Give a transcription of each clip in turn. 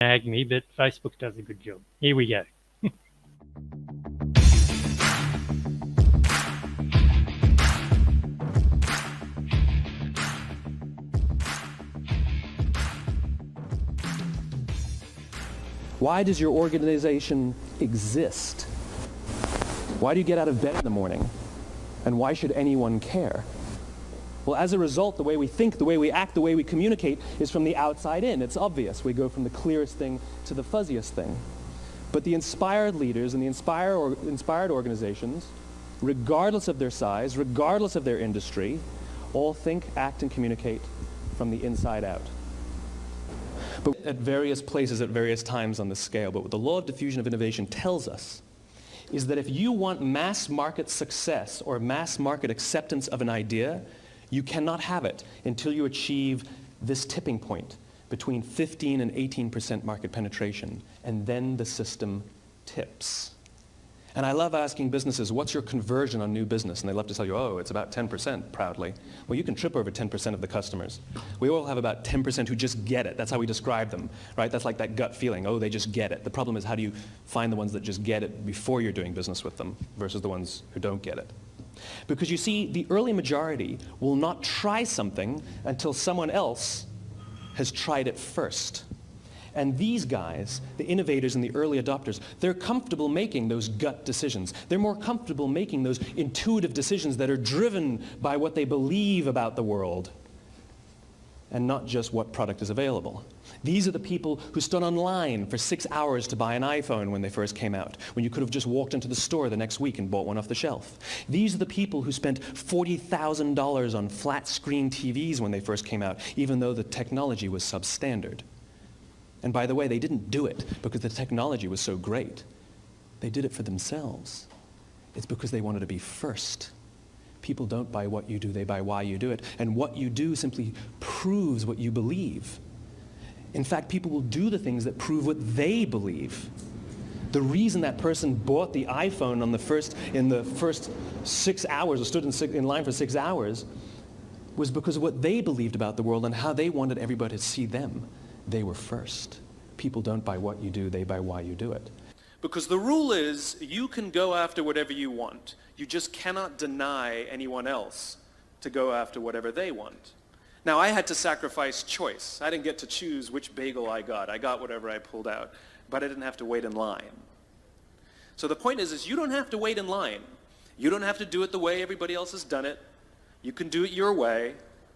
nag me, but Facebook does a good job. Here we go. Why does your organization exist? Why do you get out of bed in the morning? And why should anyone care? Well, as a result, the way we think, the way we act, the way we communicate is from the outside in. It's obvious. We go from the clearest thing to the fuzziest thing. But the inspired leaders and the inspired organizations, regardless of their size, regardless of their industry, all think, act, and communicate from the inside out. But at various places, at various times on the scale. But what the law of diffusion of innovation tells us is that if you want mass market success or mass market acceptance of an idea, you cannot have it until you achieve this tipping point between 15 and 18% market penetration, and then the system tips. And I love asking businesses, what's your conversion on new business? And they love to tell you, oh, it's about 10% proudly. Well, you can trip over 10% of the customers. We all have about 10% who just get it. That's how we describe them, right? That's like that gut feeling, oh, they just get it. The problem is, how do you find the ones that just get it before you're doing business with them versus the ones who don't get it? Because you see, the early majority will not try something until someone else has tried it first. And these guys, the innovators and the early adopters, they're comfortable making those gut decisions. They're more comfortable making those intuitive decisions that are driven by what they believe about the world and not just what product is available. These are the people who stood online for 6 hours to buy an iPhone when they first came out, when you could have just walked into the store the next week and bought one off the shelf. These are the people who spent $40,000 on flat screen TVs when they first came out, even though the technology was substandard. And by the way, they didn't do it because the technology was so great. They did it for themselves. It's because they wanted to be first. People don't buy what you do, they buy why you do it. And what you do simply proves what you believe. In fact, people will do the things that prove what they believe. The reason that person bought the iPhone in the first 6 hours, or stood in line for 6 hours, was because of what they believed about the world and how they wanted everybody to see them. They were first. People don't buy what you do, they buy why you do it. Because the rule is, you can go after whatever you want. You just cannot deny anyone else to go after whatever they want. Now, I had to sacrifice choice. I didn't get to choose which bagel I got. I got whatever I pulled out, but I didn't have to wait in line. So the point is you don't have to wait in line. You don't have to do it the way everybody else has done it. You can do it your way.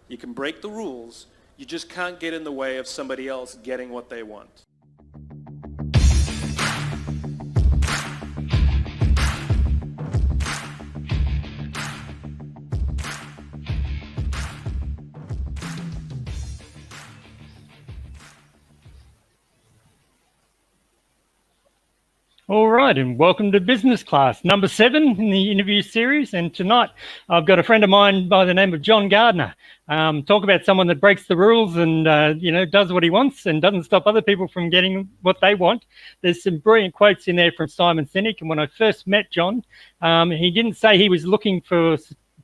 You can break the rules. You just can't get in the way of somebody else getting what they want. All right, and welcome to Business Class, number 7 in the interview series. And tonight I've got a friend of mine by the name of John Gardiner. Talk about someone that breaks the rules and does what he wants and doesn't stop other people from getting what they want. There's some brilliant quotes in there from Simon Sinek. And when I first met John, he didn't say he was looking for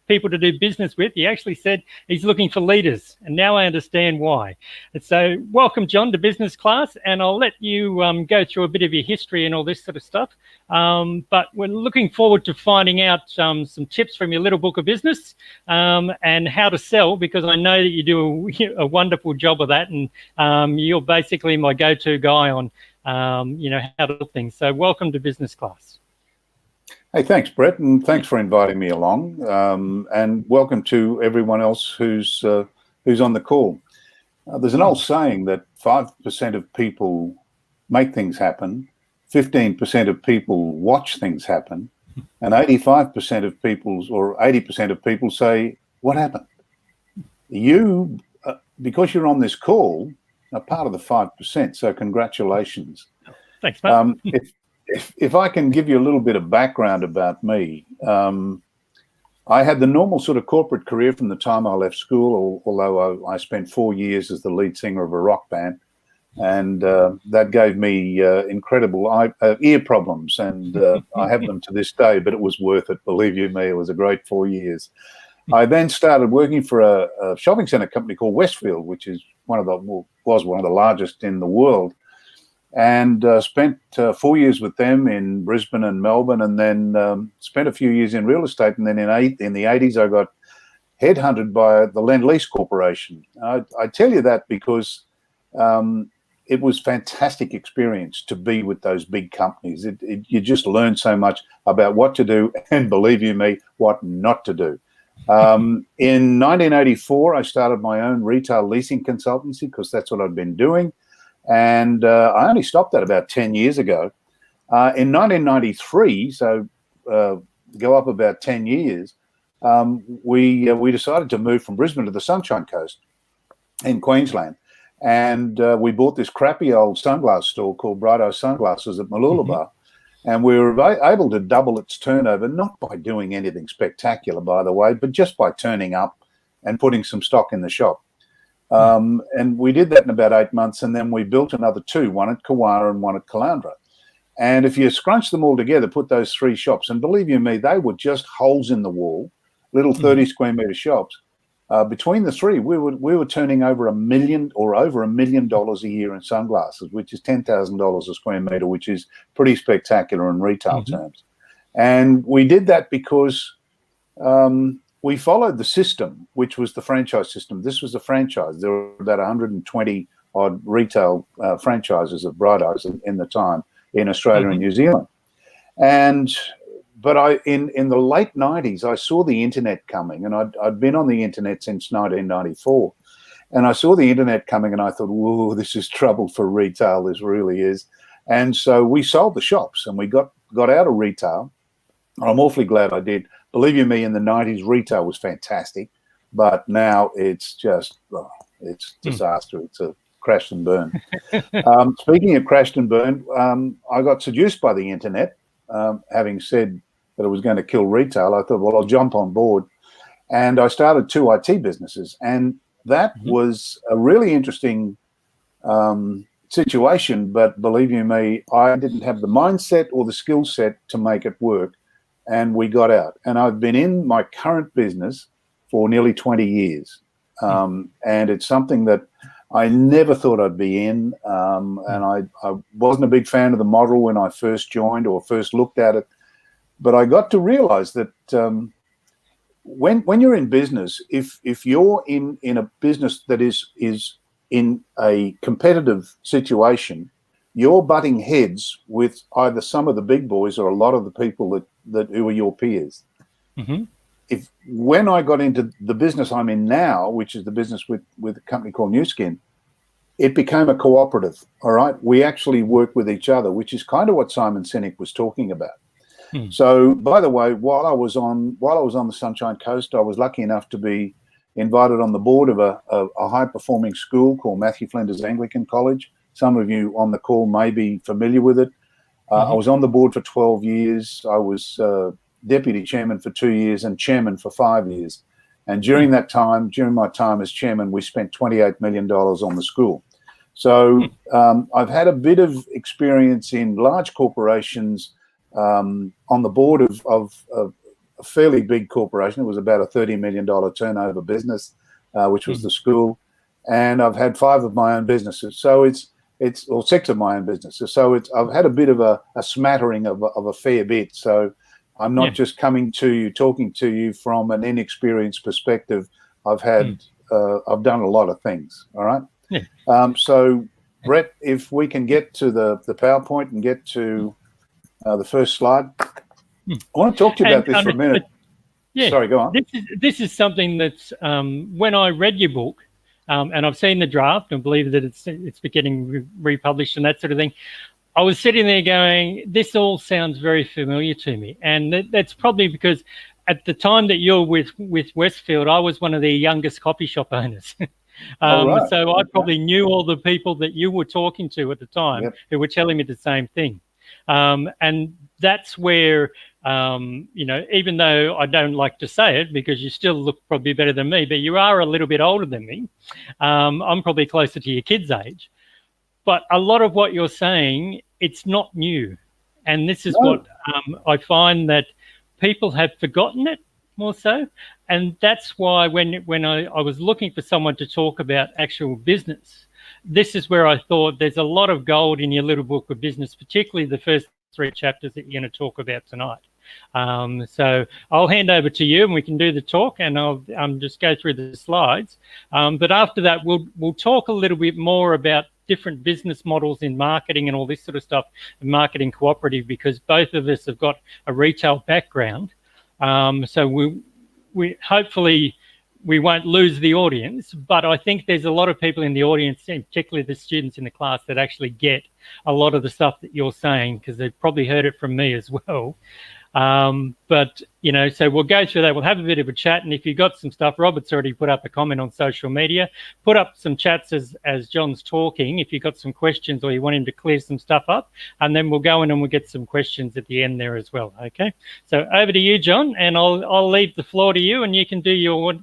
people to do business with. He actually said he's looking for leaders, and now I understand why. And so welcome, John, to Business Class, and I'll let you go through a bit of your history and all this sort of stuff, but we're looking forward to finding out some tips from your little book of business and how to sell, because I know that you do a wonderful job of that, and you're basically my go-to guy on how to do things. So welcome to Business Class. Hey, thanks, Brett, and thanks for inviting me along. And welcome to everyone else who's on the call. There's an old saying that 5% of people make things happen, 15% of people watch things happen, and 85% of or 80% of people say, "What happened?" You, because you're on this call, are part of the 5%. So congratulations. Thanks, mate. If I can give you a little bit of background about me, I had the normal sort of corporate career from the time I left school, although I spent 4 years as the lead singer of a rock band, and that gave me incredible ear problems, and I have them to this day, but it was worth it, believe you me. It was a great 4 years. I then started working for a shopping center company called Westfield, which is was one of the largest in the world. and spent 4 years with them in Brisbane and Melbourne, and then spent a few years in real estate. And then in the 80s, I got headhunted by the Lend-Lease Corporation. I tell you that because it was fantastic experience to be with those big companies. You just learn so much about what to do and, believe you me, what not to do. In 1984, I started my own retail leasing consultancy because that's what I'd been doing. And I only stopped that about 10 years ago. In 1993, so go up about 10 years, we decided to move from Brisbane to the Sunshine Coast in Queensland. And we bought this crappy old sunglass store called Bright Eye Sunglasses at Mooloolaba. And we were able to double its turnover, not by doing anything spectacular, by the way, but just by turning up and putting some stock in the shop. And we did that in about 8 months, and then we built another two, one at Kawara and one at Caloundra. And if you scrunch them all together, put those three shops, and believe you me, they were just holes in the wall, little 30 square metre shops. Between the three, we were turning over $1 million a year in sunglasses, which is $10,000 a square metre, which is pretty spectacular in retail terms. And we did that because we followed the system, which was the franchise system. This was a franchise. There were about 120 odd retail franchises of Bright Eyes in the time in Australia and New Zealand. But in the late 90s, I saw the internet coming, and I'd been on the internet since 1994. And I saw the internet coming, and I thought, whoa, this is trouble for retail. This really is. And so we sold the shops, and we got out of retail. I'm awfully glad I did. Believe you me, in the 90s, retail was fantastic. But now it's just, it's disaster. It's a crash and burn. Speaking of crashed and burned, I got seduced by the internet. Having said that it was going to kill retail, I thought, well, I'll jump on board. And I started 2 IT businesses. And that was a really interesting situation. But believe you me, I didn't have the mindset or the skill set to make it work. And we got out. And I've been in my current business for nearly 20 years. And it's something that I never thought I'd be in. And I wasn't a big fan of the model when I first joined or first looked at it. But I got to realize that when you're in business, if you're in a business that is in a competitive situation, you're butting heads with either some of the big boys or a lot of the people that who are your peers. When I got into the business I'm in now, which is the business with a company called New Skin, it became a cooperative. All right, we actually work with each other, which is kind of what Simon Sinek was talking about. So, by the way, while I was on the Sunshine Coast, I was lucky enough to be invited on the board of a high-performing school called Matthew Flinders Anglican College. Some of you on the call may be familiar with it. I was on the board for 12 years. I was deputy chairman for 2 years and chairman for 5 years. And during that time, during my time as chairman, we spent $28 million on the school. So I've had a bit of experience in large corporations, on the board of a fairly big corporation. It was about a $30 million turnover business, which was the school. And I've had 5 of my own businesses. So it's or 6 of my own businesses. So I've had a bit of a smattering of a fair bit. So I'm not just coming to you, talking to you from an inexperienced perspective. I've done a lot of things. All right. So Brett, if we can get to the PowerPoint and get to the first slide. I want to talk to you about this for a minute. Sorry, go on. This is something that's when I read your book, and I've seen the draft and believe that it's getting republished and that sort of thing. I was sitting there going, this all sounds very familiar to me. And that's probably because at the time that you're with Westfield, I was one of their youngest coffee shop owners. Right. So I probably knew all the people that you were talking to at the time who were telling me the same thing. And that's where, even though I don't like to say it because you still look probably better than me, but you are a little bit older than me. I'm probably closer to your kids' age. But a lot of what you're saying, it's not new. And this is what I find that people have forgotten it more so. And that's why when I was looking for someone to talk about actual business, this is where I thought there's a lot of gold in your little book of business, particularly the first 3 chapters that you're going to talk about tonight. So I'll hand over to you and we can do the talk, and I'll just go through the slides. But after that, we'll talk a little bit more about different business models in marketing and all this sort of stuff, and marketing cooperative, because both of us have got a retail background. So we hopefully we won't lose the audience, but I think there's a lot of people in the audience, and particularly the students in the class, that actually get a lot of the stuff that you're saying, because they've probably heard it from me as well. But, you know, so we'll go through that. We'll have a bit of a chat. And if you've got some stuff, Robert's already put up a comment on social media. Put up some chats as John's talking, if you've got some questions or you want him to clear some stuff up. And then we'll go in and we'll get some questions at the end there as well. Okay. So over to you, John, and I'll leave the floor to you and you can do your...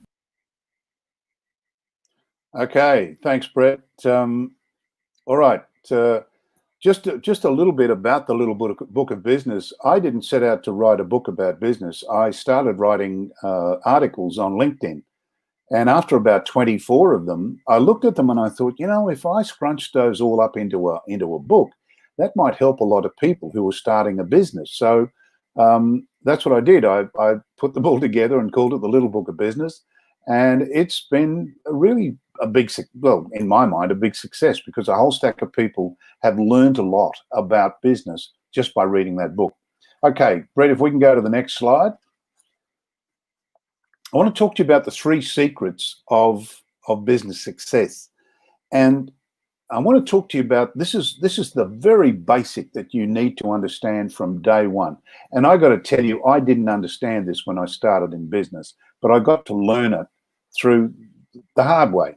Okay. Thanks, Brett. All right. Just a little bit about the little book of business. I didn't set out to write a book about business. I started writing articles on LinkedIn. And after about 24 of them, I looked at them and I thought, you know, if I scrunched those all up into a book, that might help a lot of people who were starting a business. So that's what I did. I put them all together and called it the Little Book of Business. And it's been really a big, well, in my mind, a big success, because a whole stack of people have learned a lot about business just by reading that book. Okay, Brett, if we can go to the next slide. I want to talk to you about the 3 secrets of business success. And I want to talk to you about, this is the very basic that you need to understand from day one. And I got to tell you, I didn't understand this when I started in business, but I got to learn it through the hard way.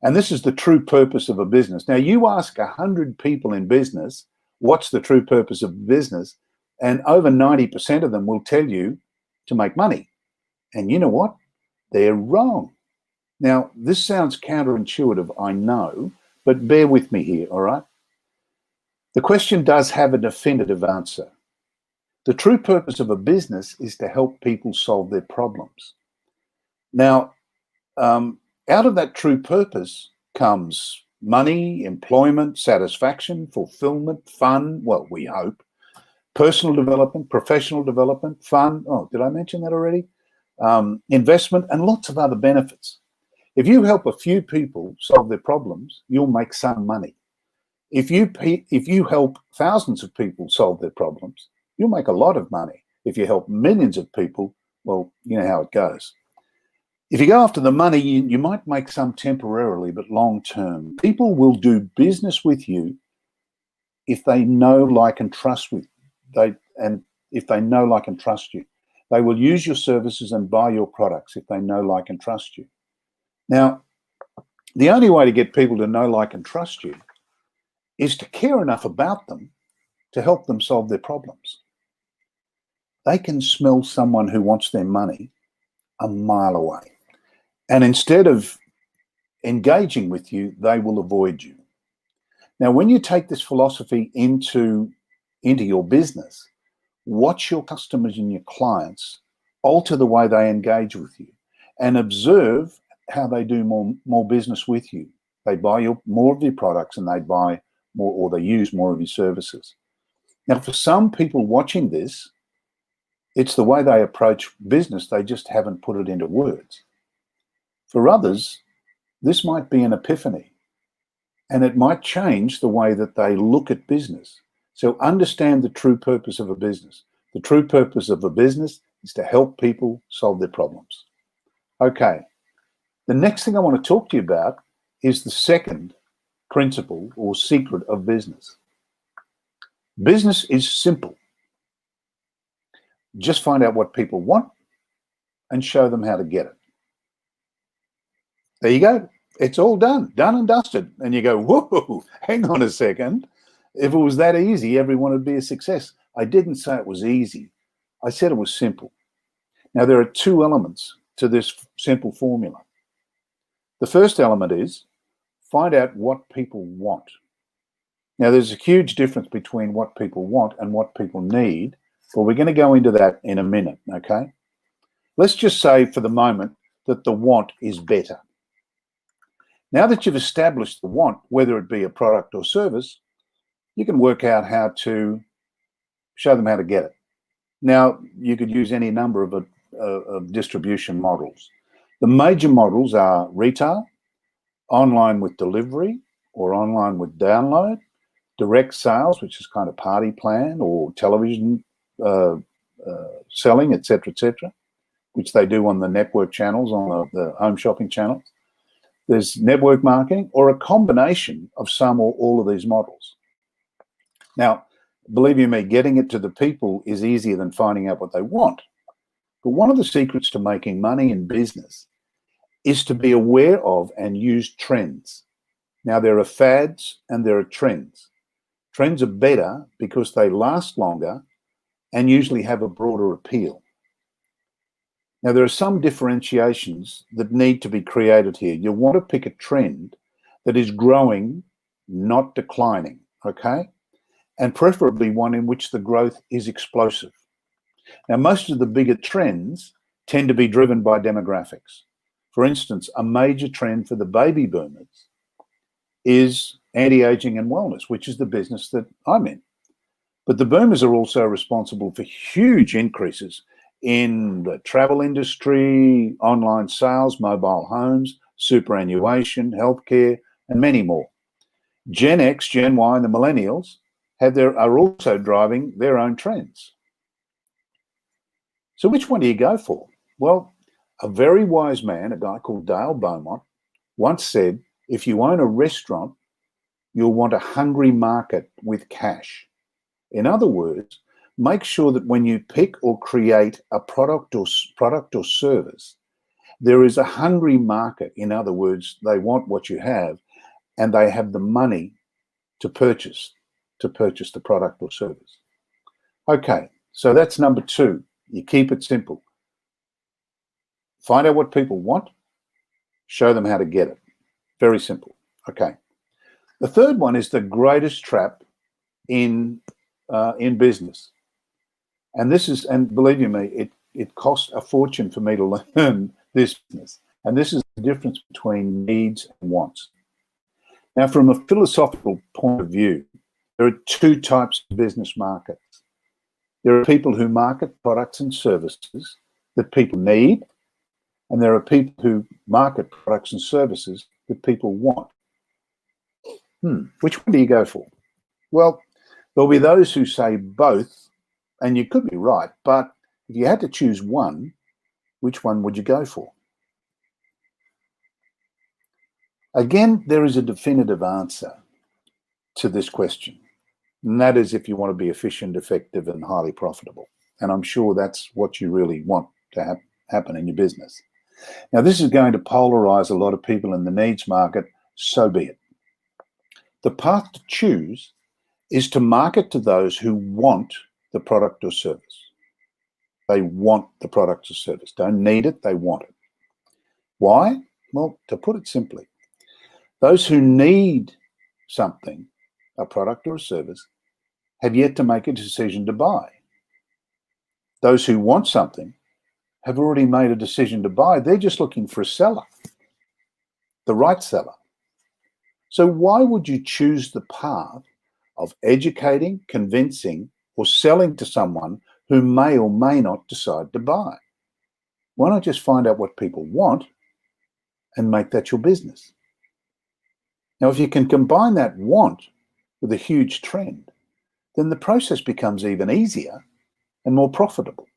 And this is the true purpose of a business. Now, you ask 100 people in business, what's the true purpose of business? And over 90% of them will tell you to make money. And you know what? They're wrong. Now, this sounds counterintuitive, I know, but bear with me here, all right? The question does have a definitive answer. The true purpose of a business is to help people solve their problems. Now, out of that true purpose comes money, employment, satisfaction, fulfillment, fun, well, we hope, personal development, professional development, fun, oh, did I mention that already? Investment, and lots of other benefits. If you help a few people solve their problems, you'll make some money. If you help thousands of people solve their problems, you'll make a lot of money. If you help millions of people, well, you know how it goes. If you go after the money, you might make some temporarily, but long term. People will do business with you if they know, like, and trust you. If they know, like, and trust you. They will use your services and buy your products if they know, like, and trust you. Now, the only way to get people to know, like, and trust you is to care enough about them to help them solve their problems. They can smell someone who wants their money a mile away. And instead of engaging with you, they will avoid you. Now, when you take this philosophy into your business, watch your customers and your clients alter the way they engage with you, and observe how they do more business with you. They buy more of your products, and they buy more, or they use more of your services. Now, for some people watching this, it's the way they approach business. They just haven't put it into words. For others, this might be an epiphany, and it might change the way that they look at business. So understand the true purpose of a business. The true purpose of a business is to help people solve their problems. Okay, the next thing I want to talk to you about is the second principle or secret of business. Business is simple. Just find out what people want and show them how to get it. There you go. It's all done and dusted. And you go, whoa, hang on a second. If it was that easy, everyone would be a success. I didn't say it was easy. I said it was simple. Now, there are 2 elements to this simple formula. The first element is find out what people want. Now, there's a huge difference between what people want and what people need, but we're going to go into that in a minute, okay? Let's just say for the moment that the want is better. Now that you've established the want, whether it be a product or service, you can work out how to show them how to get it. Now, you could use any number of distribution models. The major models are retail, online with delivery or online with download, direct sales, which is kind of party plan, or television selling, etc., which they do on the network channels, on the home shopping channels. There's network marketing, or a combination of some or all of these models. Now, believe you me, getting it to the people is easier than finding out what they want. But one of the secrets to making money in business is to be aware of and use trends. Now, there are fads and there are trends. Trends are better because they last longer and usually have a broader appeal. Now, there are some differentiations that need to be created here. You'll want to pick a trend that is growing, not declining, okay? And preferably one in which the growth is explosive. Now, most of the bigger trends tend to be driven by demographics. For instance, a major trend for the baby boomers is anti-aging and wellness, which is the business that I'm in. But the boomers are also responsible for huge increases in the travel industry, online sales, mobile homes, superannuation, healthcare, and many more. Gen X, Gen Y, and the millennials are also driving their own trends. So which one do you go for? Well, a very wise man, a guy called Dale Beaumont, once said, if you own a restaurant, you'll want a hungry market with cash. In other words, make sure that when you pick or create a product or service, there is a hungry market. In other words, they want what you have and they have the money to purchase the product or service. Okay, so that's number two. You keep it simple. Find out what people want, show them how to get it. Very simple. Okay. The third one is the greatest trap in business. And this is, and believe you me, it costs a fortune for me to learn this business. And this is the difference between needs and wants. Now, from a philosophical point of view, there are two types of business markets. There are people who market products and services that people need, and there are people who market products and services that people want. Which one do you go for? Well, there'll be those who say both, and you could be right, but if you had to choose one, which one would you go for? Again, there is a definitive answer to this question, and that is if you want to be efficient, effective, and highly profitable. And I'm sure that's what you really want to happen in your business. Now, this is going to polarize a lot of people in the needs market, so be it. The path to choose is to market to those who want the product or service. They want the product or service. Don't need it, they want it. Why? Well, to put it simply, those who need something, a product or a service, have yet to make a decision to buy. Those who want something have already made a decision to buy. They're just looking for a seller, the right seller. So why would you choose the path of educating, convincing, or selling to someone who may or may not decide to buy? Why not just find out what people want and make that your business? Now, if you can combine that want with a huge trend, then the process becomes even easier and more profitable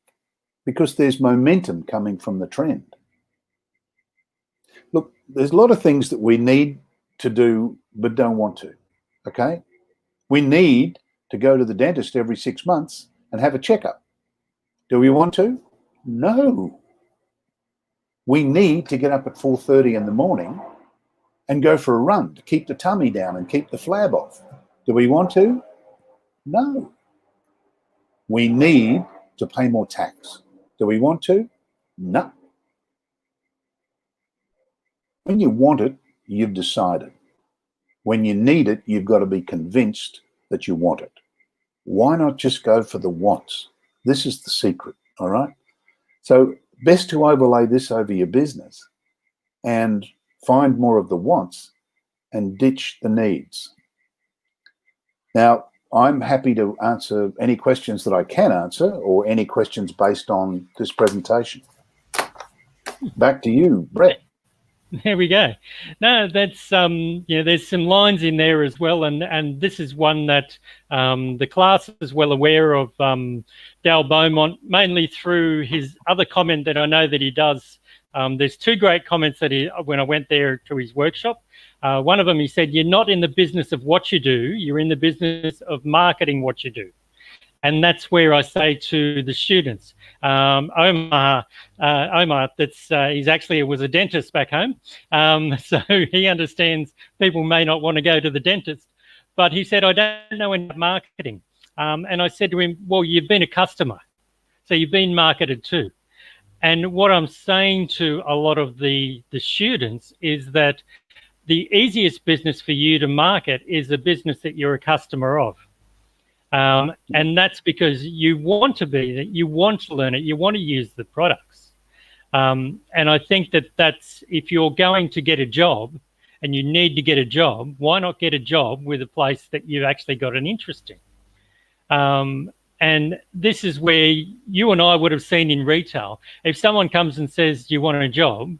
because there's momentum coming from the trend. Look, there's a lot of things that we need to do but don't want to, okay? We need to go to the dentist every 6 months and have a checkup. Do we want to? No. We need to get up at 4:30 in the morning and go for a run to keep the tummy down and keep the flab off. Do we want to? No. We need to pay more tax. Do we want to? No. When you want it, you've decided. When you need it, you've got to be convinced that you want it. Why not just go for the wants? This is the secret, all right? So best to overlay this over your business and find more of the wants and ditch the needs. Now, I'm happy to answer any questions that I can answer, or any questions based on this presentation. Back to you, Brett. There we go. No, that's there's some lines in there as well, and this is one that the class is well aware of. Dal Beaumont, mainly through his other comment that I know that he does. There's two great comments that when I went there to his workshop. One of them, he said, "You're not in the business of what you do; you're in the business of marketing what you do." And that's where I say to the students, Omar, he was a dentist back home. So he understands people may not want to go to the dentist, but he said, I don't know any marketing. And I said to him, well, you've been a customer, so you've been marketed too. And what I'm saying to a lot of the students is that the easiest business for you to market is a business that you're a customer of. And that's because you want to be that, you want to learn it, you want to use the products. And I think that's, if you're going to get a job and you need to get a job, why not get a job with a place that you've actually got an interest in? And this is where you and I would have seen in retail. If someone comes and says, do you want a job?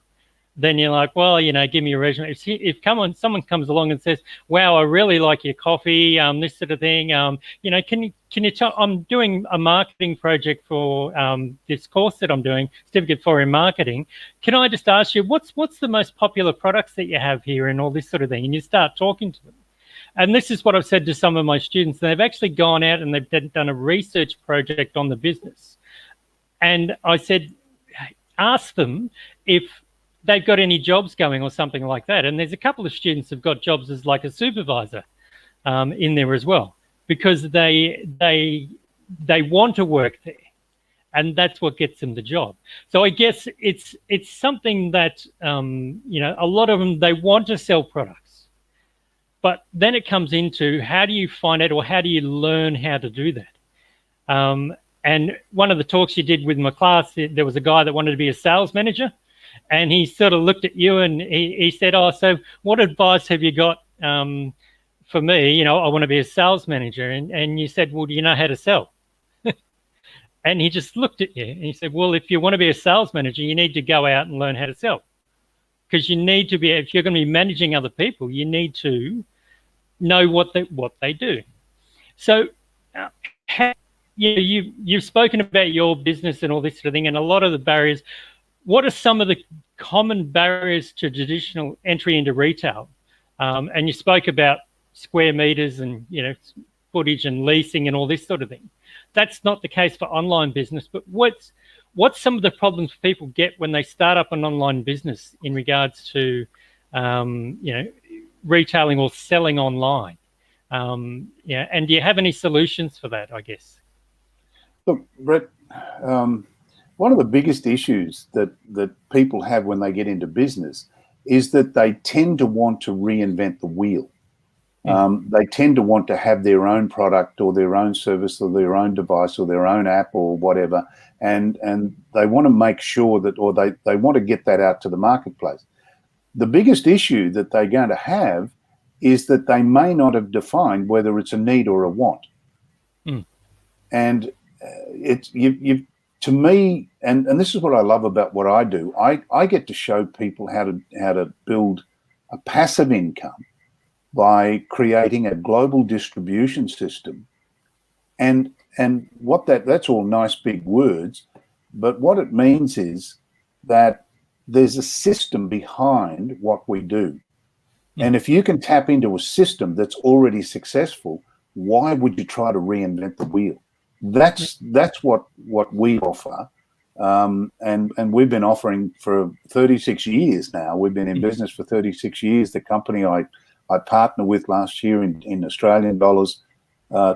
Then you're like, well, give me a resume. If someone comes along and says, wow, I really like your coffee, this sort of thing, can you tell, I'm doing a marketing project for this course that I'm doing, Certificate for in Marketing. Can I just ask you, what's the most popular products that you have here and all this sort of thing? And you start talking to them. And this is what I've said to some of my students. They've actually gone out and they've done a research project on the business. And I said, ask them if they've got any jobs going or something like that. And there's a couple of students who've got jobs as like a supervisor in there as well, because they want to work there, and that's what gets them the job. So I guess it's something that a lot of them, they want to sell products, but then it comes into how do you find out, or how do you learn how to do that? And one of the talks you did with my class, there was a guy that wanted to be a sales manager. And he sort of looked at you and he said, oh, so what advice have you got for me? I want to be a sales manager. And you said, well, do you know how to sell? And he just looked at you and he said, well, if you want to be a sales manager, you need to go out and learn how to sell. Because you need to be, if you're going to be managing other people, you need to know what they do. So you've spoken about your business and all this sort of thing, and a lot of the barriers. What are some of the common barriers to traditional entry into retail? And you spoke about square meters and footage and leasing and all this sort of thing. That's not the case for online business. But what's some of the problems people get when they start up an online business in regards to retailing or selling online? And do you have any solutions for that? I guess. Look, Brett. One of the biggest issues that people have when they get into business is that they tend to want to reinvent the wheel. They tend to want to have their own product or their own service or their own device or their own app or whatever, and they want to make sure that, or they want to get that out to the marketplace. The biggest issue that they're going to have is that they may not have defined whether it's a need or a want. And to me, and this is what I love about what I do, I get to show people how to build a passive income by creating a global distribution system. And what that's all nice big words, but what it means is that there's a system behind what we do. And if you can tap into a system that's already successful, why would you try to reinvent the wheel? That's what we offer, and we've been offering for 36 years now. We've been in business for 36 years. The company I partnered with last year in Australian dollars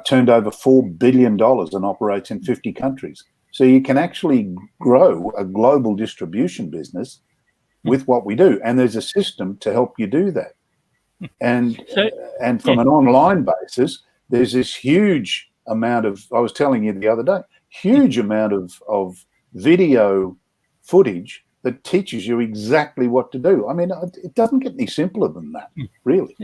turned over $4 billion and operates in 50 countries. So you can actually grow a global distribution business with what we do, and there's a system to help you do that. And from an online basis, there's this huge amount of, I was telling you the other day, huge amount of video footage that teaches you exactly what to do. I mean, it doesn't get any simpler than that, really.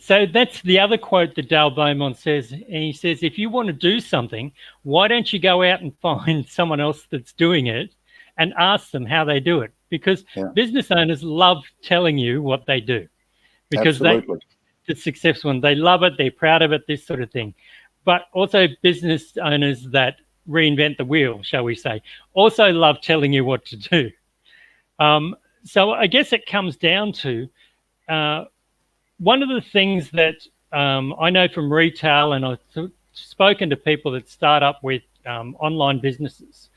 So that's the other quote that Dale Beaumont says. And he says, if you want to do something, why don't you go out and find someone else that's doing it and ask them how they do it? Because business owners love telling you what they do. Because the successful one, they love it, they're proud of it, this sort of thing. But also business owners that reinvent the wheel, shall we say, also love telling you what to do. So I guess it comes down to one of the things that I know from retail, and I've spoken to people that start up with online businesses,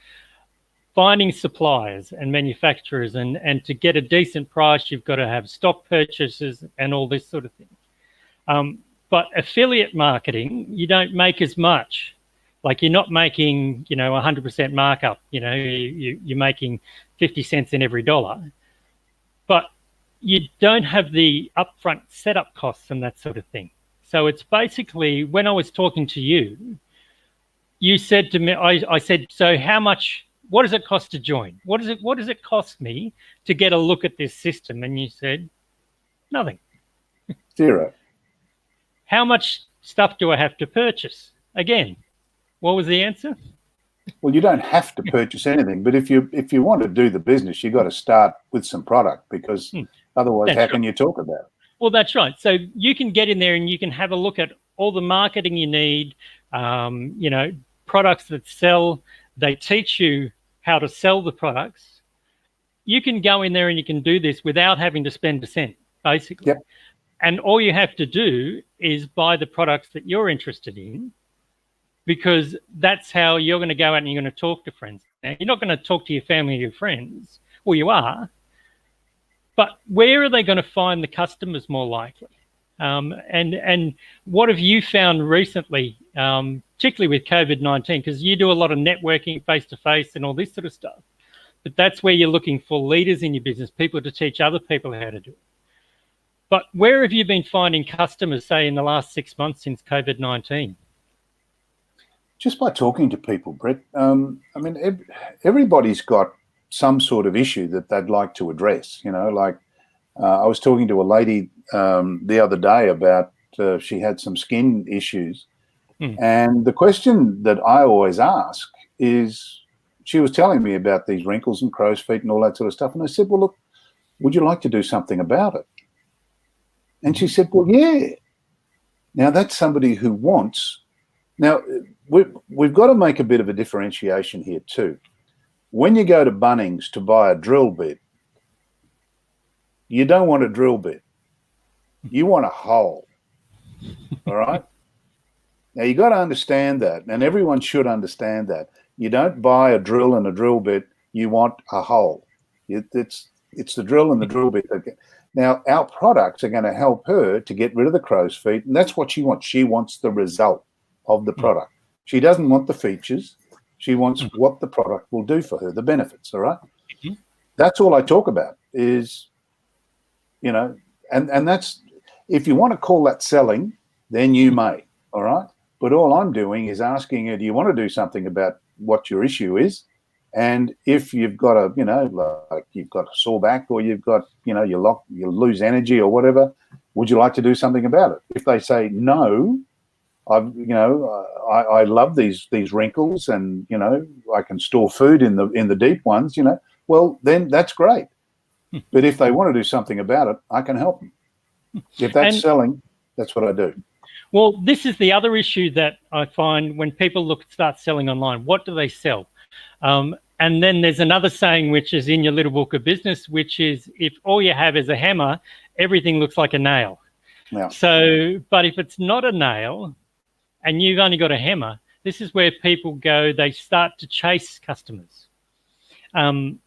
finding suppliers and manufacturers, and to get a decent price, you've got to have stock purchases and all this sort of thing. But affiliate marketing, you don't make as much. Like, you're not making, 100% markup. You're making 50 cents in every dollar. But you don't have the upfront setup costs and that sort of thing. So it's basically, when I was talking to you, you said to me, I said, so what does it cost to join? What does it cost me to get a look at this system? And you said, nothing. Zero. How much stuff do I have to purchase? Again, what was the answer? Well, you don't have to purchase anything, but if you want to do the business, you've got to start with some product, because otherwise, how can you talk about it? Well, that's right. So you can get in there and you can have a look at all the marketing you need, products that sell. They teach you how to sell the products. You can go in there and you can do this without having to spend a cent, basically. Yep. And all you have to do is buy the products that you're interested in, because that's how you're going to go out and you're going to talk to friends. Now, you're not going to talk to your family or your friends. Well, you are. But where are they going to find the customers more likely? And what have you found recently, particularly with COVID-19? Because you do a lot of networking face-to-face and all this sort of stuff. But that's where you're looking for leaders in your business, people to teach other people how to do it. But where have you been finding customers, say, in the last 6 months since COVID-19? Just by talking to people, Brett. Everybody's got some sort of issue that they'd like to address. I was talking to a lady the other day about she had some skin issues. And the question that I always ask is, she was telling me about these wrinkles and crow's feet and all that sort of stuff. And I said, well, look, would you like to do something about it? And she said, well, yeah. Now, that's somebody who wants. Now, we've got to make a bit of a differentiation here too. When you go to Bunnings to buy a drill bit, you don't want a drill bit. You want a hole. All right? Now, you got to understand that, and everyone should understand that. You don't buy a drill and a drill bit. You want a hole. It's the drill and the drill bit. Now, our products are going to help her to get rid of the crow's feet, and that's what she wants. She wants the result of the product. She doesn't want the features. She wants what the product will do for her, the benefits, all right? That's all I talk about is, and that's, if you want to call that selling, then you may, all right? But all I'm doing is asking her, do you want to do something about what your issue is? And if you've got like you've got a sore back, or you've got, you lose energy or whatever, would you like to do something about it? If they say no, I love these wrinkles, and I can store food in the deep ones, well, then that's great. But if they want to do something about it, I can help them. If that's selling, that's what I do. Well, this is the other issue that I find when people start selling online. What do they sell? And then there's another saying, which is in your little book of business, which is, if all you have is a hammer, everything looks like a nail. Yeah. So, but if it's not a nail and you've only got a hammer, this is where people go, they start to chase customers. And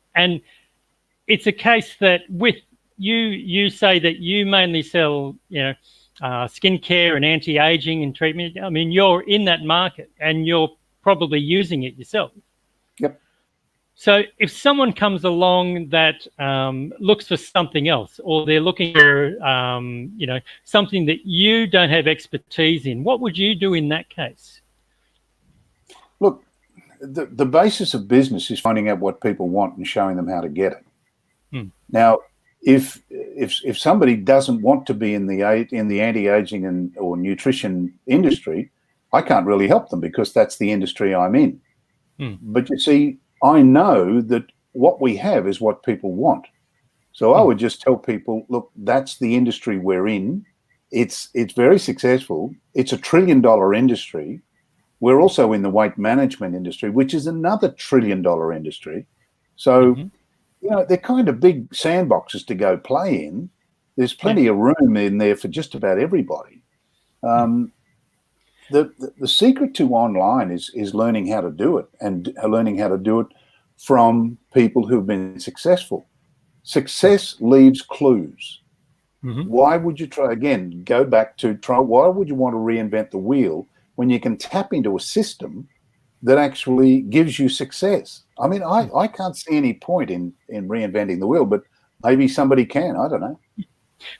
it's a case that with you say that you mainly sell, skincare and anti-aging and treatment. I mean, you're in that market and you're probably using it yourself. Yep. So if someone comes along that looks for something else, or they're looking for, something that you don't have expertise in, what would you do in that case? Look, the basis of business is finding out what people want and showing them how to get it. Now, if somebody doesn't want to be in the anti-aging and or nutrition industry, I can't really help them because that's the industry I'm in. But you see, I know that what we have is what people want. So I would just tell people, look, that's the industry we're in. It's very successful. It's $1 trillion industry. We're also in the weight management industry, which is another $1 trillion industry. So, you know, they're kind of big sandboxes to go play in. There's plenty of room in there for just about everybody. The secret to online is learning how to do it, and learning how to do it from people who've been successful. Success leaves clues. Why would you try again? Go back to try. Why would you want to reinvent the wheel when you can tap into a system that actually gives you success? I mean, I can't see any point in reinventing the wheel, but maybe somebody can. I don't know.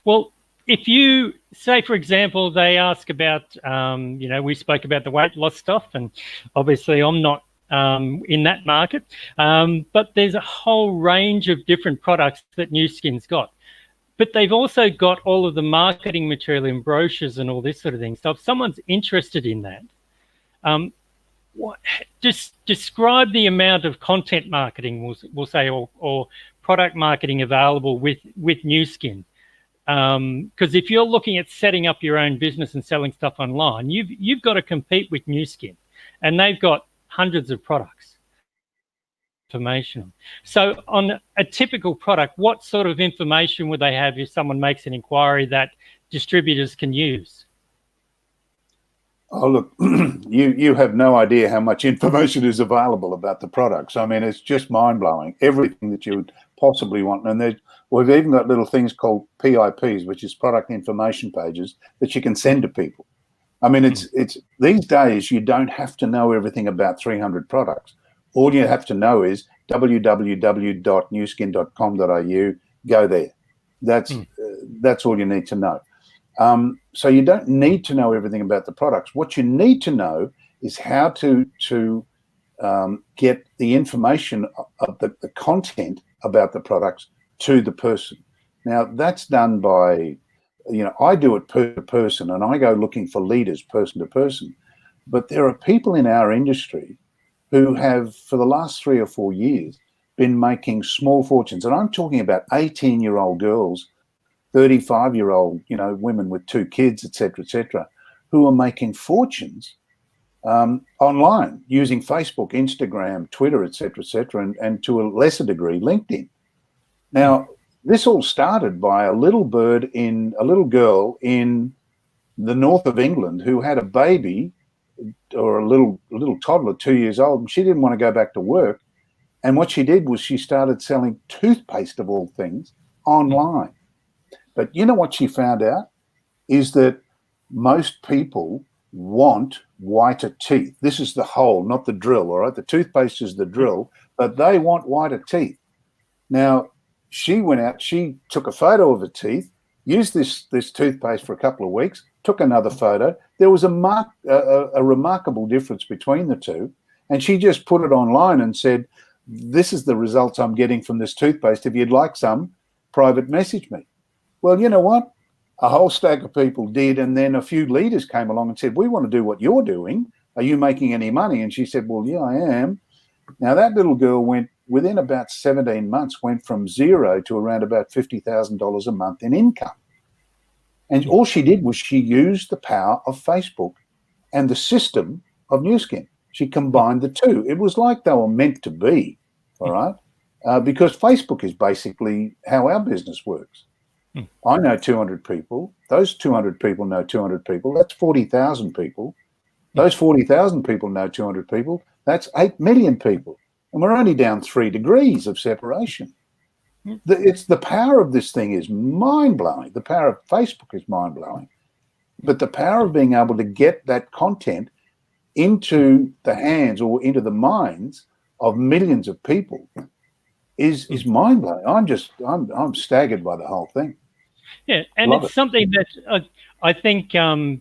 Well, if you say, for example, they ask about, you know, we spoke about the weight loss stuff, and obviously I'm not in that market, but there's a whole range of different products that Nu Skin's got. But they've also got all of the marketing material and brochures and all this sort of thing. So if someone's interested in that, just describe the amount of content marketing, we'll say, or product marketing available with Nu Skin. Because if you're looking at setting up your own business and selling stuff online, you've got to compete with Nu Skin, and they've got hundreds of products. Information. So on a typical product, what sort of information would they have if someone makes an inquiry that distributors can use? Oh, look, you have no idea how much information is available about the products. I mean, it's just mind-blowing, everything that you would possibly want. And we've even got little things called PIPs, which is product information pages that you can send to people. I mean, it's these days you don't have to know everything about 300 products. All you have to know is www.nuskin.com.au. Go there. That's all you need to know. So you don't need to know everything about the products. What you need to know is how to get the information of the content about the products to the person. Now that's done by, you know, I do it per person, and I go looking for leaders person to person. But there are people in our industry who have, for the last 3 or 4 years, been making small fortunes. And I'm talking about 18-year-old girls, 35-year-old, you know, women with 2 kids, et cetera, who are making fortunes online using Facebook, Instagram, Twitter, et cetera, and to a lesser degree, LinkedIn. Now, this all started by a little girl in the north of England who had a baby, or a little toddler, 2 years old, and she didn't want to go back to work. And what she did was she started selling toothpaste, of all things, online. But you know what she found out is that most people want whiter teeth. This is the hole, not the drill, all right? The toothpaste is the drill, but they want whiter teeth. Now, she went out, she took a photo of her teeth, used this toothpaste for a couple of weeks, took another photo. There was a remarkable difference between the two. And she just put it online and said, this is the results I'm getting from this toothpaste. If you'd like some, private message me. Well, you know what? A whole stack of people did. And then a few leaders came along and said, we want to do what you're doing. Are you making any money? And she said, well, yeah, I am. Now, that little girl went, within about 17 months, went from zero to around about $50,000 a month in income. And all she did was she used the power of Facebook and the system of Nu Skin. She combined the two. It was like they were meant to be, all right? Because Facebook is basically how our business works. I know 200 people. Those 200 people know 200 people. That's 40,000 people. Those 40,000 people know 200 people. That's 8 million people. And we're only down 3 degrees of separation. It's the power of this thing is mind-blowing. The power of Facebook is mind-blowing. But the power of being able to get that content into the hands or into the minds of millions of people is mind-blowing. I'm staggered by the whole thing. Yeah, and it's something that I think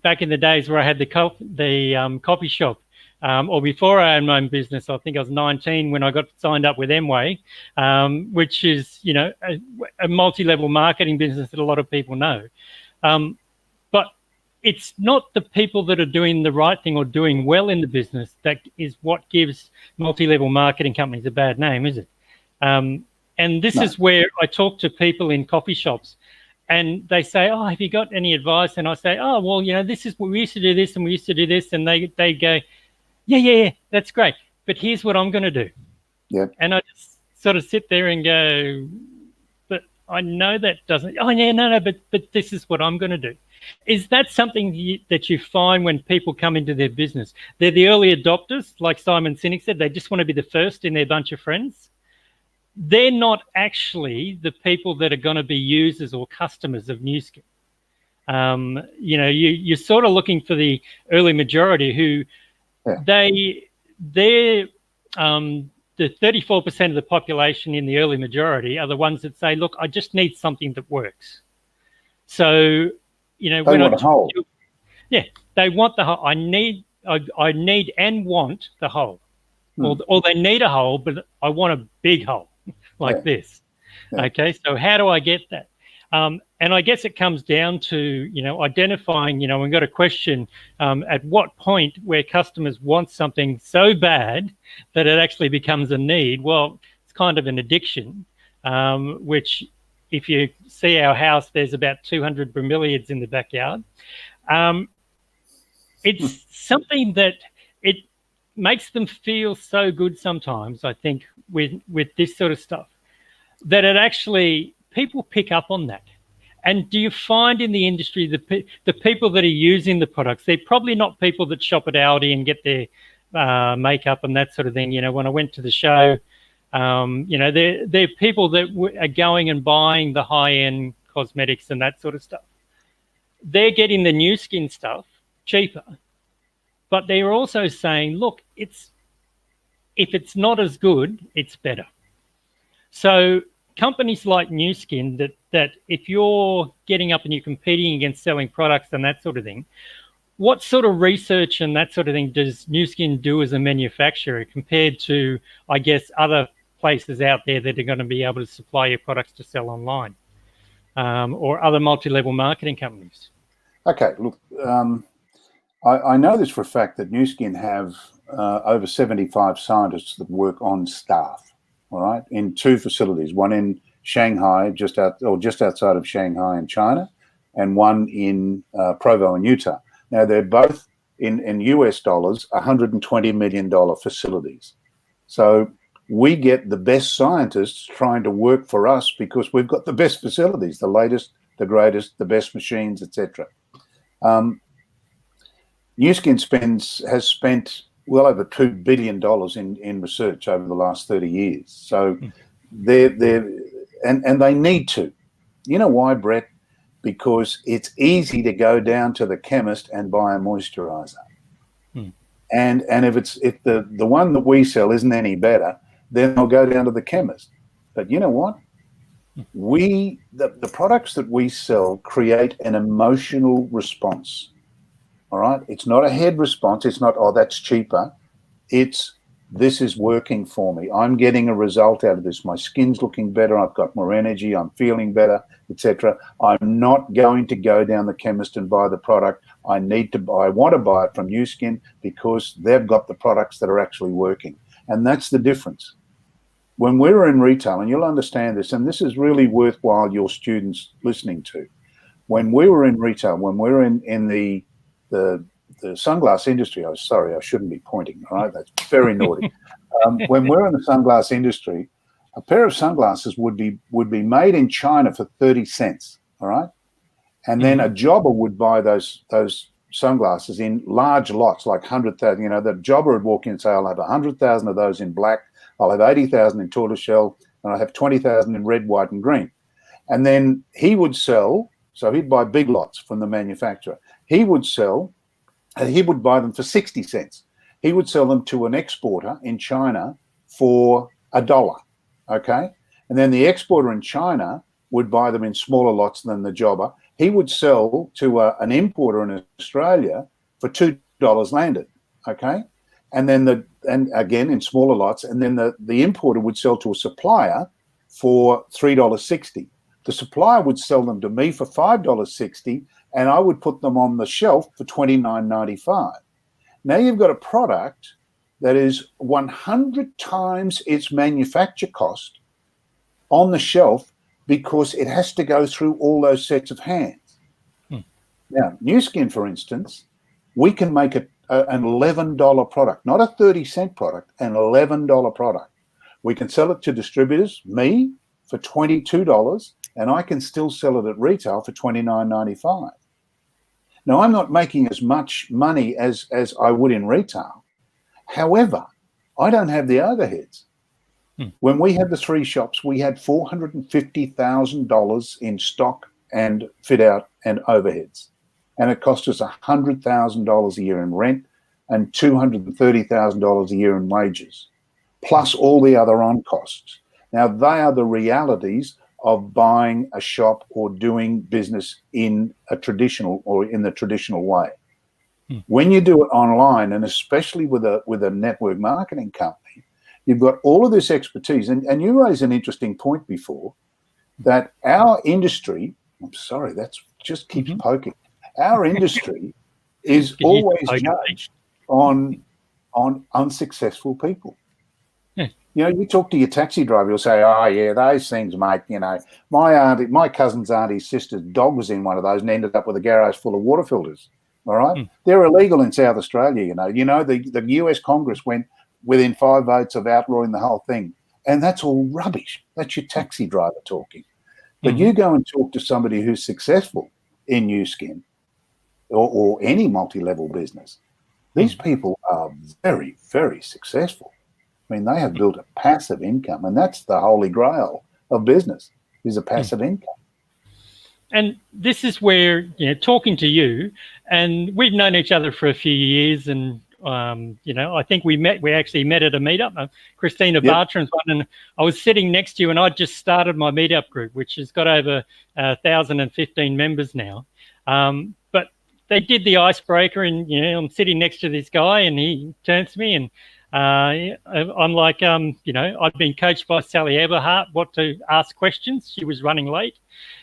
back in the days where I had the coffee shop, or before I owned my own business, I think I was 19 when I got signed up with Mway, which is, you know, a multi-level marketing business that a lot of people know. But it's not the people that are doing the right thing or doing well in the business that is what gives multi-level marketing companies a bad name, is it? And this is where I talk to people in coffee shops, and they say, "Oh, have you got any advice?" And I say, "Oh, well, you know, this is what we used to do this and we used to do this," and they go, yeah, that's great, but here's what I'm going to do. Yeah. And I just sort of sit there and go, but I know that doesn't. Oh yeah, no, but this is what I'm going to do. Is that something that you find when people come into their business? They're the early adopters, like Simon Sinek said. They just want to be the first in their bunch of friends. They're not actually the people that are going to be users or customers of Nu Skin. You know, you're sort of looking for the early majority who they're the 34% of the population in the early majority are the ones that say, look, I just need something that works. So, you know, they want a whole. Yeah, they want the whole. I need and want the whole. Or they need a hole, but I want a big hole like this. Yeah. Okay, so how do I get that? And I guess it comes down to, you know, identifying, you know, we've got a question at what point where customers want something so bad that it actually becomes a need. Well, it's kind of an addiction, which if you see our house, there's about 200 bromeliads in the backyard. It's something that it makes them feel so good sometimes, I think, with this sort of stuff, that it actually, people pick up on that. And do you find in the industry the people that are using the products, they're probably not people that shop at Aldi and get their makeup and that sort of thing. You know, when I went to the show, you know, they're people that are going and buying the high-end cosmetics and that sort of stuff. They're getting the Nu Skin stuff cheaper, but they're also saying, look, if it's not as good, it's better. So companies like Nu Skin, that if you're getting up and you're competing against selling products and that sort of thing, what sort of research and that sort of thing does Nu Skin do as a manufacturer compared to, I guess, other places out there that are going to be able to supply your products to sell online, or other multi-level marketing companies? Okay, look, I know this for a fact that Nu Skin have over 75 scientists that work on staff, all right, in 2 facilities, one in Shanghai, just outside of Shanghai in China, and one in Provo in Utah. Now, they're both in US dollars, $120 million facilities. So we get the best scientists trying to work for us because we've got the best facilities, the latest, the greatest, the best machines, etc. Nu Skin has spent well over $2 billion in research over the last 30 years. So and they need to. You know why, Brett? Because it's easy to go down to the chemist and buy a moisturizer. And if the one that we sell isn't any better, then they'll go down to the chemist. But you know what? The products that we sell create an emotional response. All right? It's not a head response. It's not, oh, that's cheaper. It's, this is working for me. I'm getting a result out of this. My skin's looking better. I've got more energy. I'm feeling better, etc. I'm not going to go down the chemist and buy the product. I want to buy it from Nu Skin because they've got the products that are actually working. And that's the difference. When we're in retail, and you'll understand this, and this is really worthwhile your students listening to. When we were in retail, when we were in the sunglass industry, I shouldn't be pointing, all right? That's very naughty. When we're in the sunglass industry, a pair of sunglasses would be made in China for 30 cents, all right? And then a jobber would buy those sunglasses in large lots, like 100,000. You know, the jobber would walk in and say, I'll have 100,000 of those in black, I'll have 80,000 in tortoiseshell, and I'll have 20,000 in red, white, and green. And then he would sell, so he'd buy big lots from the manufacturer. He would buy them for 60 cents. He would sell them to an exporter in China for $1, okay? And then the exporter in China would buy them in smaller lots than the jobber. He would sell to an importer in Australia for $2 landed, okay? and again in smaller lots, and then the importer would sell to a supplier for $3.60. The supplier would sell them to me for $5.60, and I would put them on the shelf for $29.95. Now you've got a product that is 100 times its manufacture cost on the shelf because it has to go through all those sets of hands. Now, New Skin, for instance, we can make an $11 product, not a 30-cent product, an $11 product. We can sell it to distributors, me, for $22, and I can still sell it at retail for $29.95. Now, I'm not making as much money as I would in retail. However, I don't have the overheads. When we had the 3 shops, we had $450,000 in stock and fit out and overheads. And it cost us $100,000 a year in rent and $230,000 a year in wages, plus all the other on costs. Now, they are the realities of buying a shop or doing business in the traditional way. When you do it online, and especially with a network marketing company, you've got all of this expertise. And you raised an interesting point before, that our industry, I'm sorry, that's just keeps poking. Our industry is always judged on unsuccessful people. You know, you talk to your taxi driver, you'll say, oh, yeah, those things, mate, you know, my cousin's auntie's sister's dog was in one of those and ended up with a garage full of water filters, all right? They're illegal in South Australia, you know. You know, the US Congress went within 5 votes of outlawing the whole thing, and that's all rubbish. That's your taxi driver talking. But you go and talk to somebody who's successful in New Skin or any multi-level business. These people are very, very successful. I mean, they have built a passive income, and that's the holy grail of business, is a passive income. And this is where, you know, talking to you, and we've known each other for a few years, and you know, I think we actually met at a meetup. Christina Bartram's one, and I was sitting next to you, and I just started my meetup group, which has got over 1,015 members now. But they did the icebreaker, and you know, I'm sitting next to this guy, and he turns to me, and I'm like, you know, I've been coached by Sally Eberhardt what to ask questions. She was running late.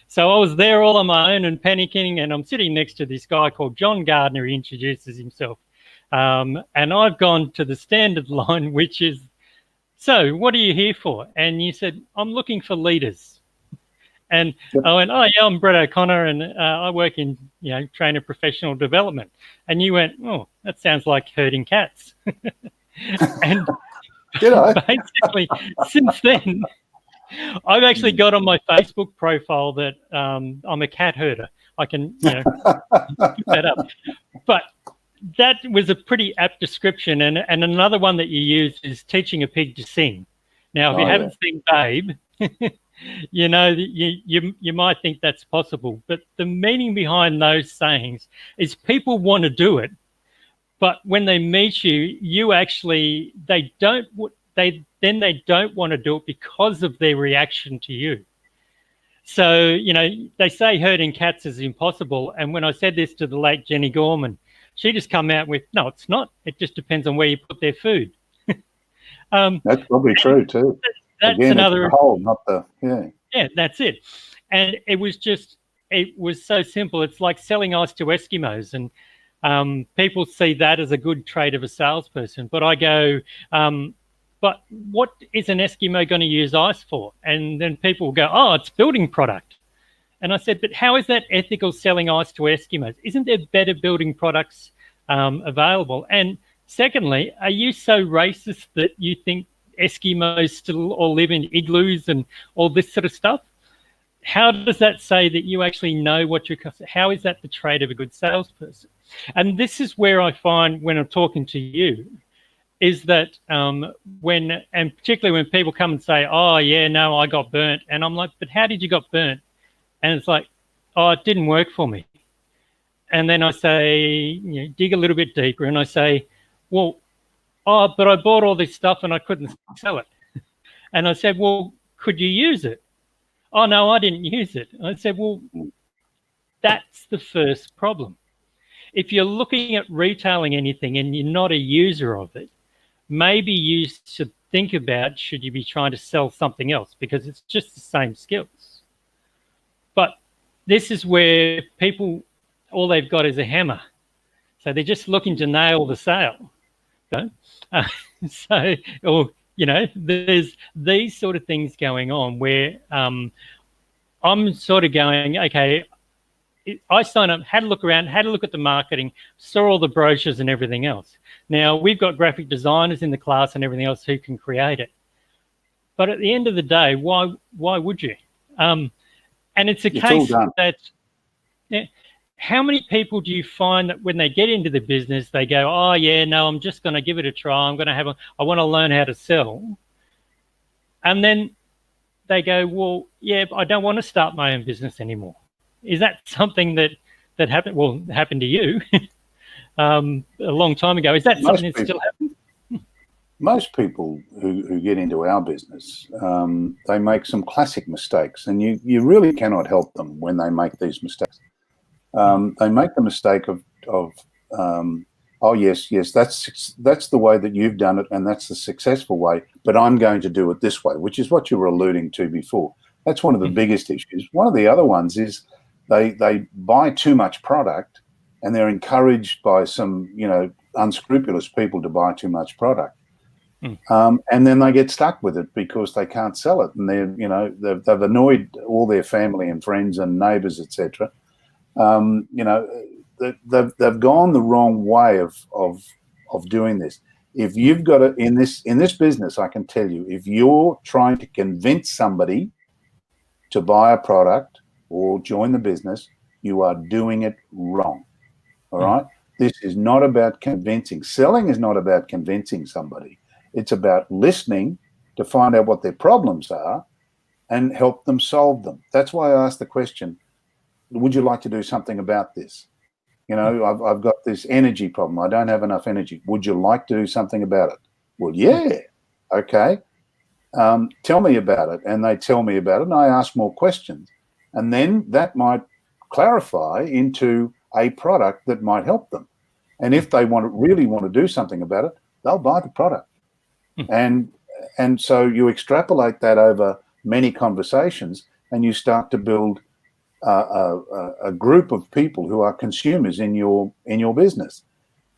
So I was there all on my own and panicking, and I'm sitting next to this guy called John Gardiner. He introduces himself. And I've gone to the standard line, which is, so what are you here for? And you said, I'm looking for leaders. And I went, oh, yeah, I'm Brett O'Connor, and I work in, you know, trainer professional development. And you went, oh, that sounds like herding cats. And basically, since then, I've actually got on my Facebook profile that I'm a cat herder. I can, you know, put that up. But that was a pretty apt description. And another one that you use is teaching a pig to sing. Now, if you haven't seen Babe, you know, you might think that's possible. But the meaning behind those sayings is people want to do it. But when they meet you, you actually, they don't want to do it because of their reaction to you. So, you know, they say herding cats is impossible. And when I said this to the late Jenny Gorman, she just come out with, no, it's not. It just depends on where you put their food. That's probably true too. That's again, another it's the whole, not the, Yeah, that's it. And it was so simple. It's like selling ice to Eskimos. And people see that as a good trait of a salesperson. But I go, but what is an Eskimo going to use ice for? And then people will go, oh, it's building product. And I said, but how is that ethical, selling ice to Eskimos? Isn't there better building products available? And secondly, are you so racist that you think Eskimos still all live in igloos and all this sort of stuff? How does that say that you actually know what your customer, how is that the trait of a good salesperson? And this is where I find when I'm talking to you, is that and particularly when people come and say, oh, yeah, no, I got burnt. And I'm like, but how did you got burnt? And it's like, oh, it didn't work for me. And then I say, you know, dig a little bit deeper, and I say, well, oh, but I bought all this stuff and I couldn't sell it. And I said, well, could you use it? Oh, no, I didn't use it. I said, well, that's the first problem. If you're looking at retailing anything and you're not a user of it, maybe you should think about, should you be trying to sell something else, because it's just the same skills. But this is where people, all they've got is a hammer. So they're just looking to nail the sale. You know? Or, you know, there's these sort of things going on where I'm sort of going, okay, I signed up, had a look around, had a look at the marketing, saw all the brochures and everything else. Now, we've got graphic designers in the class and everything else who can create it. But at the end of the day, why would you? And it's a case that, yeah, how many people do you find that when they get into the business, they go, oh, yeah, no, I'm just going to give it a try. I want to learn how to sell. And then they go, well, yeah, I don't want to start my own business anymore. Is that something that happened? Well, happened to you a long time ago. Is that something that still happens? Most people who get into our business, they make some classic mistakes, and you really cannot help them when they make these mistakes. They make the mistake of oh yes, that's the way that you've done it, and that's the successful way, but I'm going to do it this way, which is what you were alluding to before. That's one of the biggest issues. One of the other ones is they buy too much product, and they're encouraged by some, you know, unscrupulous people to buy too much product. And then they get stuck with it because they can't sell it, and they've annoyed all their family and friends and neighbours, etc. They've gone the wrong way of doing this. If you've got it in this business, I can tell you, if you're trying to convince somebody to buy a product or join the business, you are doing it wrong. All right. This is not about convincing. Selling is not about convincing somebody. It's about listening to find out what their problems are and help them solve them. That's why I asked the question, would you like to do something about this? You know, I've got this energy problem. I don't have enough energy. Would you like to do something about it? Well, yeah. Okay. Tell me about it. And they tell me about it, and I ask more questions. And then that might clarify into a product that might help them. And if they really want to do something about it, they'll buy the product. And so you extrapolate that over many conversations, and you start to build a group of people who are consumers in your business.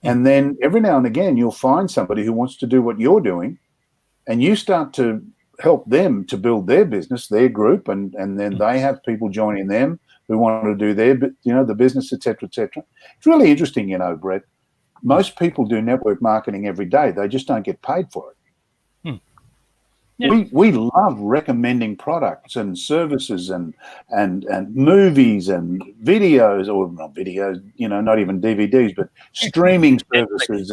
And then every now and again, you'll find somebody who wants to do what you're doing, and you start to help them to build their business, their group, and then they have people joining them who want to do their, the business, et cetera, et cetera. It's really interesting, Brett. Most people do network marketing every day. They just don't get paid for it. Yeah. We love recommending products and services and movies and videos, or not videos, not even DVDs, but streaming services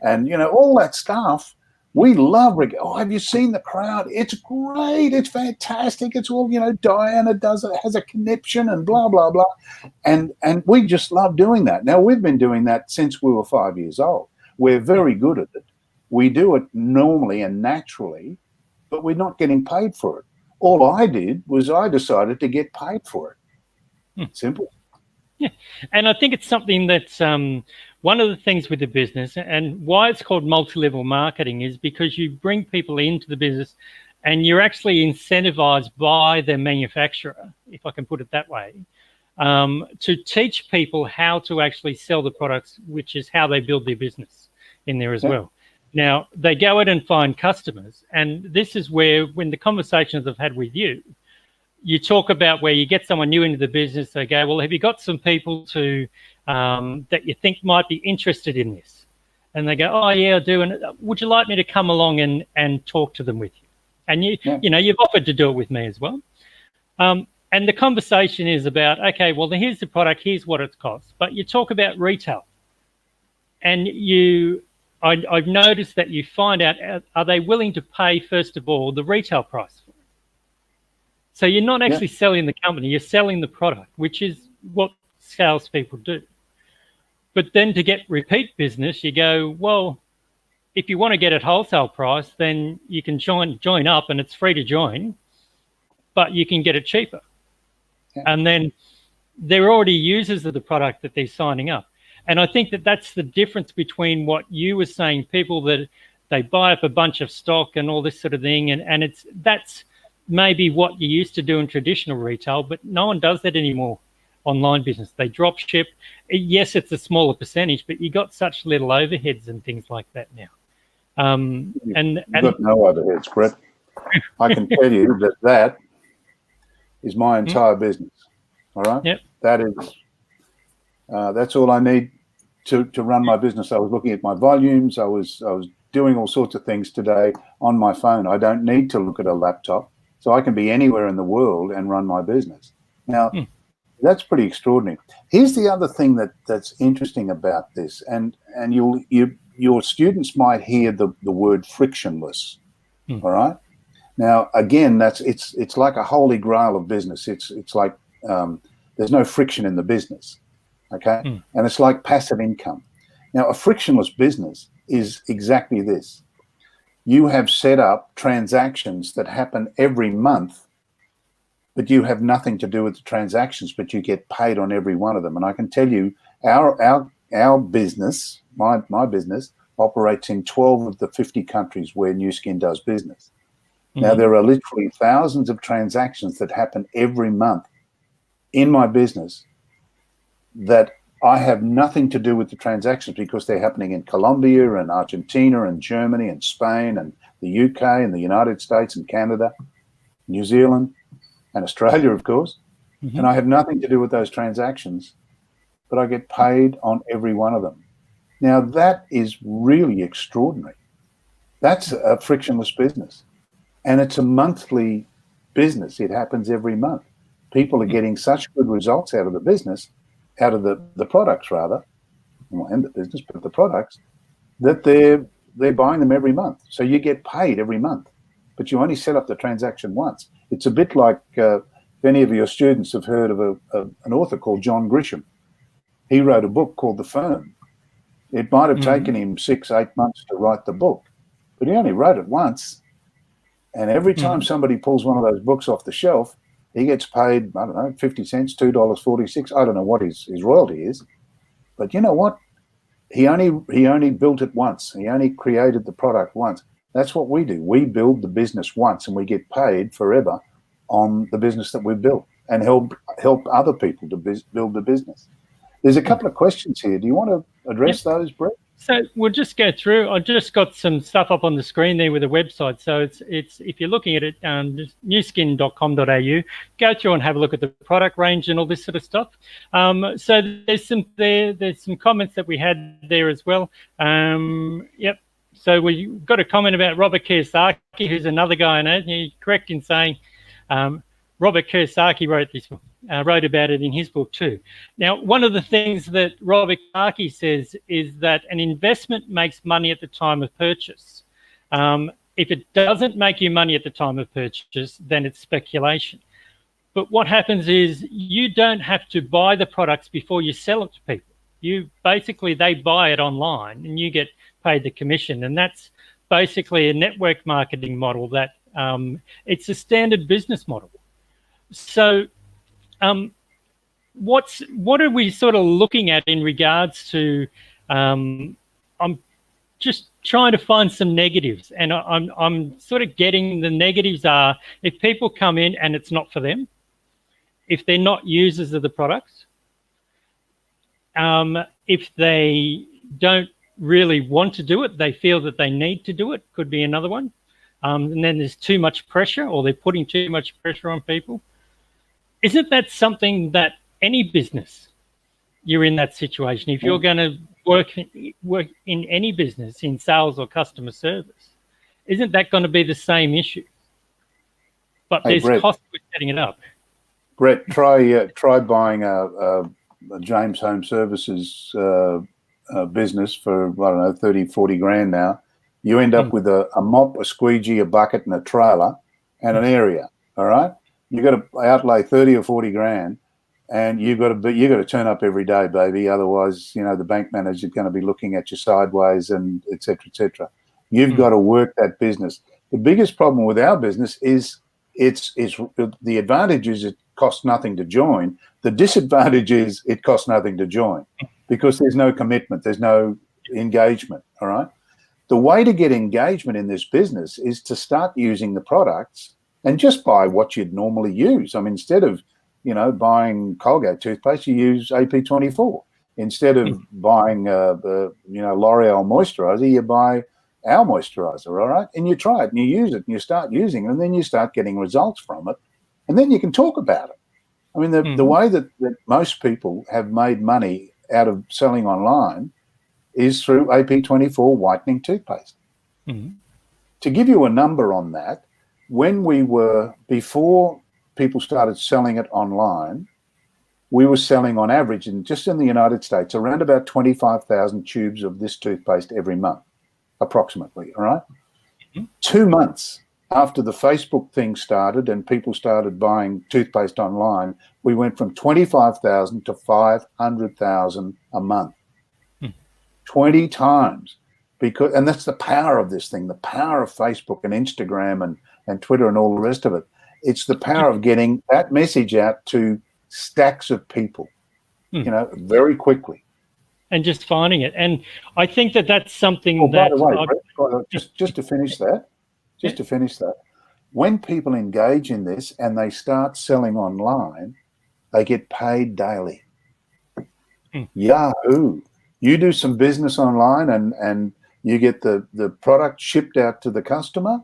and all that stuff. We love, have you seen The Crowd? It's great. It's fantastic. It's all, Diana has a conniption and blah, blah, blah. And we just love doing that. Now, we've been doing that since we were 5 years old. We're very good at it. We do it normally and naturally, but we're not getting paid for it. All I did was I decided to get paid for it. Simple. Yeah, and I think it's something that's one of the things with the business, and why it's called multi-level marketing, is because you bring people into the business and you're actually incentivized by the manufacturer, if I can put it that way, to teach people how to actually sell the products, which is how they build their business in there as well. Now, they go out and find customers, and this is where, when the conversations I've had with you, you talk about where you get someone new into the business, they go, well, have you got some people that you think might be interested in this? And they go, oh, yeah, I do. And would you like me to come along and talk to them with you? And you've offered to do it with me as well. And the conversation is about, okay, well, here's the product, here's what it costs. But you talk about retail, and I've noticed that you find out, are they willing to pay, first of all, the retail price for it? So you're not actually selling the company, you're selling the product, which is what salespeople do. But then to get repeat business, you go, well, if you want to get it wholesale price, then you can join up, and it's free to join, but you can get it cheaper. Yeah. And then they're already users of the product that they're signing up. And I think that that's the difference between what you were saying, people that They buy up a bunch of stock and all this sort of thing, and that's maybe what you used to do in traditional retail, but no one does that anymore. Online business, they drop ship. Yes, it's a smaller percentage, but you got such little overheads and things like that now. You've got no overheads, Brett. I can tell you that is my entire business. All right. Yep. That is. That's all I need to run my business. I was looking at my volumes. I was doing all sorts of things today on my phone. I don't need to look at a laptop, so I can be anywhere in the world and run my business. Now, that's pretty extraordinary. Here's the other thing that's interesting about this, and your students might hear the word frictionless. All right. Now, again, it's like a holy grail of business. It's like there's no friction in the business. Okay. And it's like passive income. Now, a frictionless business is exactly this. You have set up transactions that happen every month, but you have nothing to do with the transactions, but you get paid on every one of them. And I can tell you, our business, my business, operates in 12 of the 50 countries where New Skin does business. Now, there are literally thousands of transactions that happen every month in my business that I have nothing to do with the transactions because they're happening in Colombia and Argentina and Germany and Spain and the UK and the United States and Canada, New Zealand and Australia, of course. And I have nothing to do with those transactions, but I get paid on every one of them. Now, that is really extraordinary. That's a frictionless business. And it's a monthly business. It happens every month. People are getting such good results out of the business, out of the products rather, and the business, but the products, that they're buying them every month. So you get paid every month, but you only set up the transaction once. It's a bit like if any of your students have heard of an author called John Grisham. He wrote a book called The Firm. It might have taken him 6-8 months to write the book, but he only wrote it once. And every time somebody pulls one of those books off the shelf, he gets paid, I don't know, 50 cents, $2.46. I don't know what his royalty is. But you know what? He only built it once. He only created the product once. That's what we do. We build the business once and we get paid forever on the business that we've built and help other people to build the business. There's a couple of questions here. Do you want to address those, Brett? So we'll just go through. I just got some stuff up on the screen there with a website. So it's if you're looking at it, just newskin.com.au, go through and have a look at the product range and all this sort of stuff. So there's some comments that we had there as well. Yep. So we got a comment about Robert Kiyosaki, who's another guy I know. You're correct in saying Robert Kiyosaki wrote about it in his book too. Now, one of the things that Robert Kiyosaki says is that an investment makes money at the time of purchase. If it doesn't make you money at the time of purchase, then it's speculation. But what happens is you don't have to buy the products before you sell it to people. They buy it online and you get paid the commission. And that's basically a network marketing model that it's a standard business model. So what are we sort of looking at in regards to I'm just trying to find some negatives, and I'm sort of getting the negatives are if people come in and it's not for them, if they're not users of the products, if they don't really want to do it, they feel that they need to do it, could be another one. And then there's too much pressure, or they're putting too much pressure on people. Isn't that something that any business, you're in that situation? If you're going to work in any business, in sales or customer service, isn't that going to be the same issue? But there's cost with setting it up. Brett, try buying a James Home Services business for, I don't know, 30, 40 grand now. You end up with a mop, a squeegee, a bucket and a trailer and an area, all right? You've got to outlay 30 or 40 grand and you've got to turn up every day, baby. Otherwise, the bank manager is going to be looking at you sideways and et cetera, et cetera. You've got to work that business. The biggest problem with our business is it's the advantage is it costs nothing to join. The disadvantage is it costs nothing to join because there's no commitment. There's no engagement, all right? the way to get engagement in this business is to start using the products and just buy what you'd normally use. I mean, instead of, buying Colgate toothpaste, you use AP24. Instead of buying, L'Oreal moisturizer, you buy our moisturizer, all right? And you try it and you use it and you start using it and then you start getting results from it. And then you can talk about it. I mean, the way that most people have made money out of selling online is through AP24 whitening toothpaste. To give you a number on that, before people started selling it online, we were selling on average, just in the United States, around about 25,000 tubes of this toothpaste every month, approximately, all right? 2 months after the Facebook thing started and people started buying toothpaste online, we went from 25,000 to 500,000 a month. 20 times. And that's the power of this thing, the power of Facebook and Instagram and Twitter and all the rest of it. It's the power of getting that message out to stacks of people, very quickly. And just finding it. And I think that's something by the way, Brett, just to finish that, when people engage in this and they start selling online, they get paid daily. Yahoo! You do some business online and you get the product shipped out to the customer.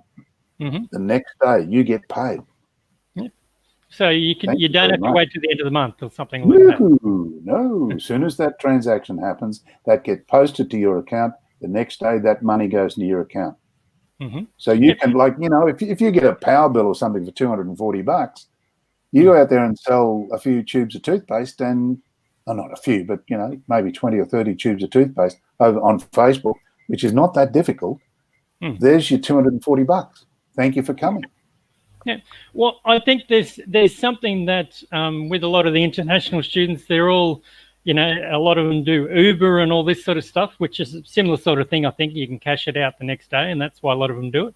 The next day you get paid. So you don't have to wait till the end of the month or something like that. No. As soon as that transaction happens, that gets posted to your account. The next day that money goes into your account. So you can, if you get a power bill or something for $240, you go out there and sell a few tubes of toothpaste and, not a few, but, maybe 20 or 30 tubes of toothpaste over on Facebook, which is not that difficult. There's your $240. Thank you for coming. Yeah. Well, I think there's something that with a lot of the international students, they're all, a lot of them do Uber and all this sort of stuff, which is a similar sort of thing. I think you can cash it out the next day, and that's why a lot of them do it.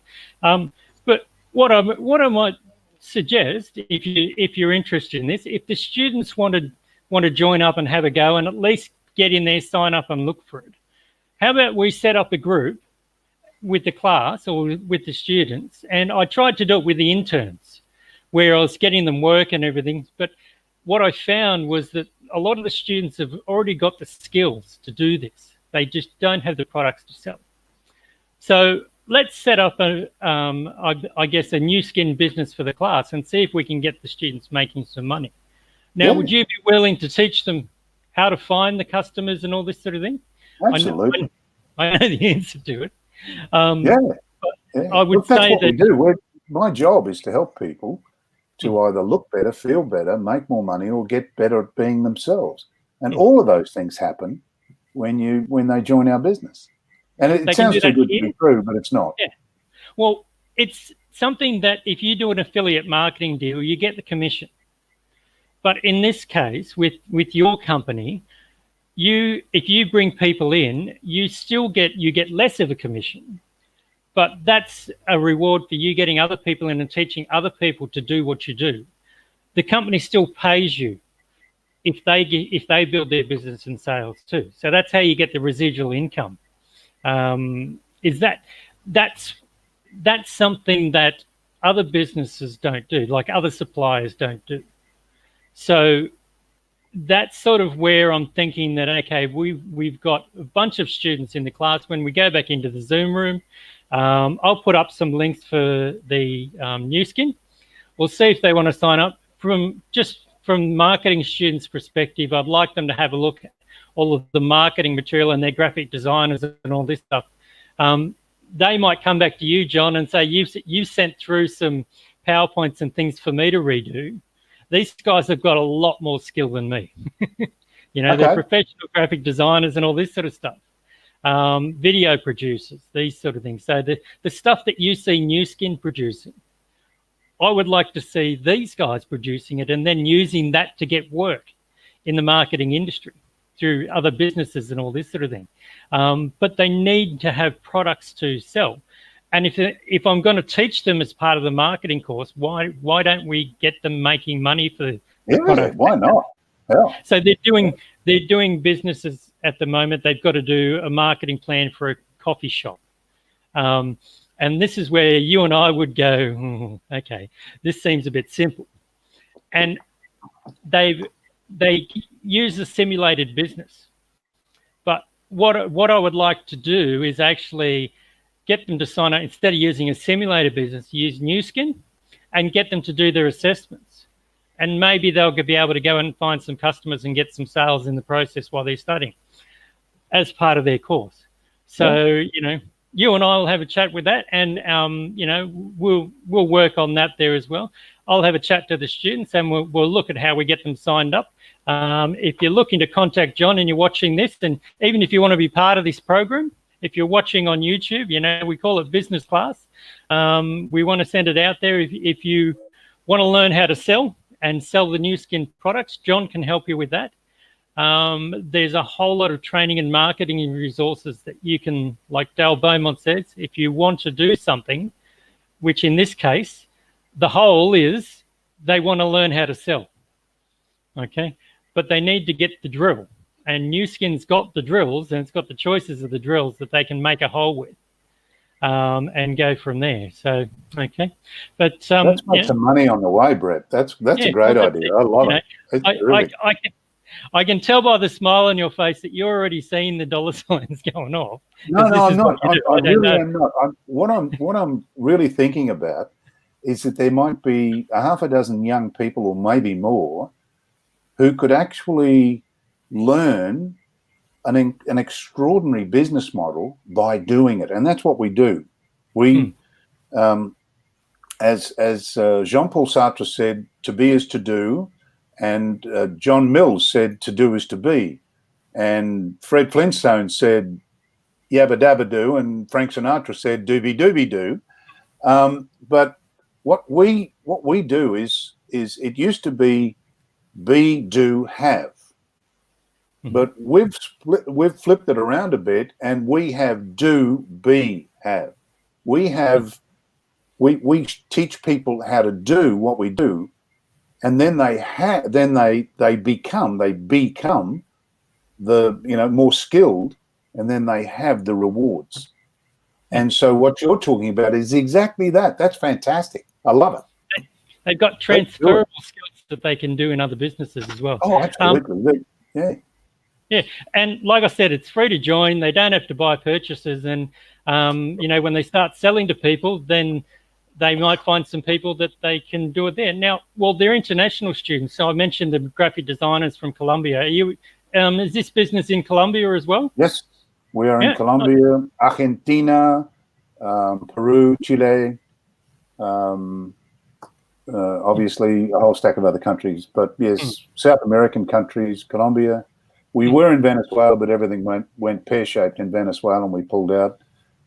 But what I might suggest, if you're interested in this, if the students want to join up and have a go and at least get in there, sign up and look for it, how about we set up a group with the class or with the students? And I tried to do it with the interns where I was getting them work and everything. But what I found was that a lot of the students have already got the skills to do this. They just don't have the products to sell. So let's set up I guess a new skin business for the class and see if we can get the students making some money. Now, would you be willing to teach them how to find the customers and all this sort of thing? Absolutely. I know the answer to it. I would that's say what that we do. My job is to help people to either look better, feel better, make more money, or get better at being themselves. And all of those things happen when they join our business. And it sounds too good to be true, but it's not. Yeah. Well, it's something that if you do an affiliate marketing deal, you get the commission. But in this case, with your company, if you bring people in, you get less of a commission, but that's a reward for you getting other people in and teaching other people to do what you do. The company still pays you if they build their business and sales too. So that's how you get the residual income. That's something that other businesses don't do, like other suppliers don't do. So that's sort of where I'm thinking that, okay, we've got a bunch of students in the class. When we go back into the Zoom room, I'll put up some links for the new skin. We'll see if they want to sign up. From marketing students' perspective, I'd like them to have a look at all of the marketing material and their graphic designers and all this stuff. They might come back to you, John, and say, you've sent through some PowerPoints and things for me to redo. These guys have got a lot more skill than me. They're professional graphic designers and all this sort of stuff. Video producers, these sort of things. So the stuff that you see New Skin producing, I would like to see these guys producing it and then using that to get work in the marketing industry through other businesses and all this sort of thing. But they need to have products to sell. And if I'm going to teach them as part of the marketing course, why don't we get them making money for the product? Why not? Yeah. So they're doing businesses at the moment. They've got to do a marketing plan for a coffee shop. And this is where you and I would go, okay, this seems a bit simple. And they use a simulated business. But what I would like to do is actually get them to sign up, instead of using a simulated business, use New Skin and get them to do their assessments. And maybe they'll be able to go and find some customers and get some sales in the process while they're studying as part of their course. So, you and I will have a chat with that, and we'll work on that there as well. I'll have a chat to the students, and we'll look at how we get them signed up. If you're looking to contact John and you're watching this, and even if you want to be part of this program, if you're watching on YouTube, we call it business class. We want to send it out there. If you want to learn how to sell and sell the New Skin products, John can help you with that. There's a whole lot of training and marketing and resources that you can, like Dale Beaumont says, if you want to do something, which in this case, the whole is they want to learn how to sell, okay? But they need to get the drill. And New Skin's got the drills, and it's got the choices of the drills that they can make a hole with and go from there. So, okay. But let's make some money on the way, Brett. That's a great idea. I love it. It's terrific. I can tell by the smile on your face that you're already seeing the dollar signs going off. No, I'm not. I really am not. What I'm really thinking about is that there might be a half a dozen young people, or maybe more, who could actually learn an extraordinary business model by doing it, and that's what we do. We, as Jean-Paul Sartre said, "To be is to do." And John Mills said, "To do is to be." And Fred Flintstone said, "Yabba dabba do." And Frank Sinatra said, "Doobie doobie do." But what we do is it used to be do, have. But we've flipped it around a bit, and we have do, be, have. We teach people how to do what we do. And then they become the more skilled, and then they have the rewards. And so what you're talking about is exactly that. That's fantastic. I love it. They've got transferable skills that they can do in other businesses as well. Oh, absolutely. Yeah, and like I said, it's free to join. They don't have to buy purchases, and when they start selling to people, then they might find some people that they can do it there. Now, well, they're international students. So I mentioned the graphic designers from Colombia. Is this business in Colombia as well? Yes, we are in Colombia, Argentina, Peru, Chile, obviously a whole stack of other countries. But yes, South American countries, Colombia. We were in Venezuela, but everything went pear-shaped in Venezuela and we pulled out.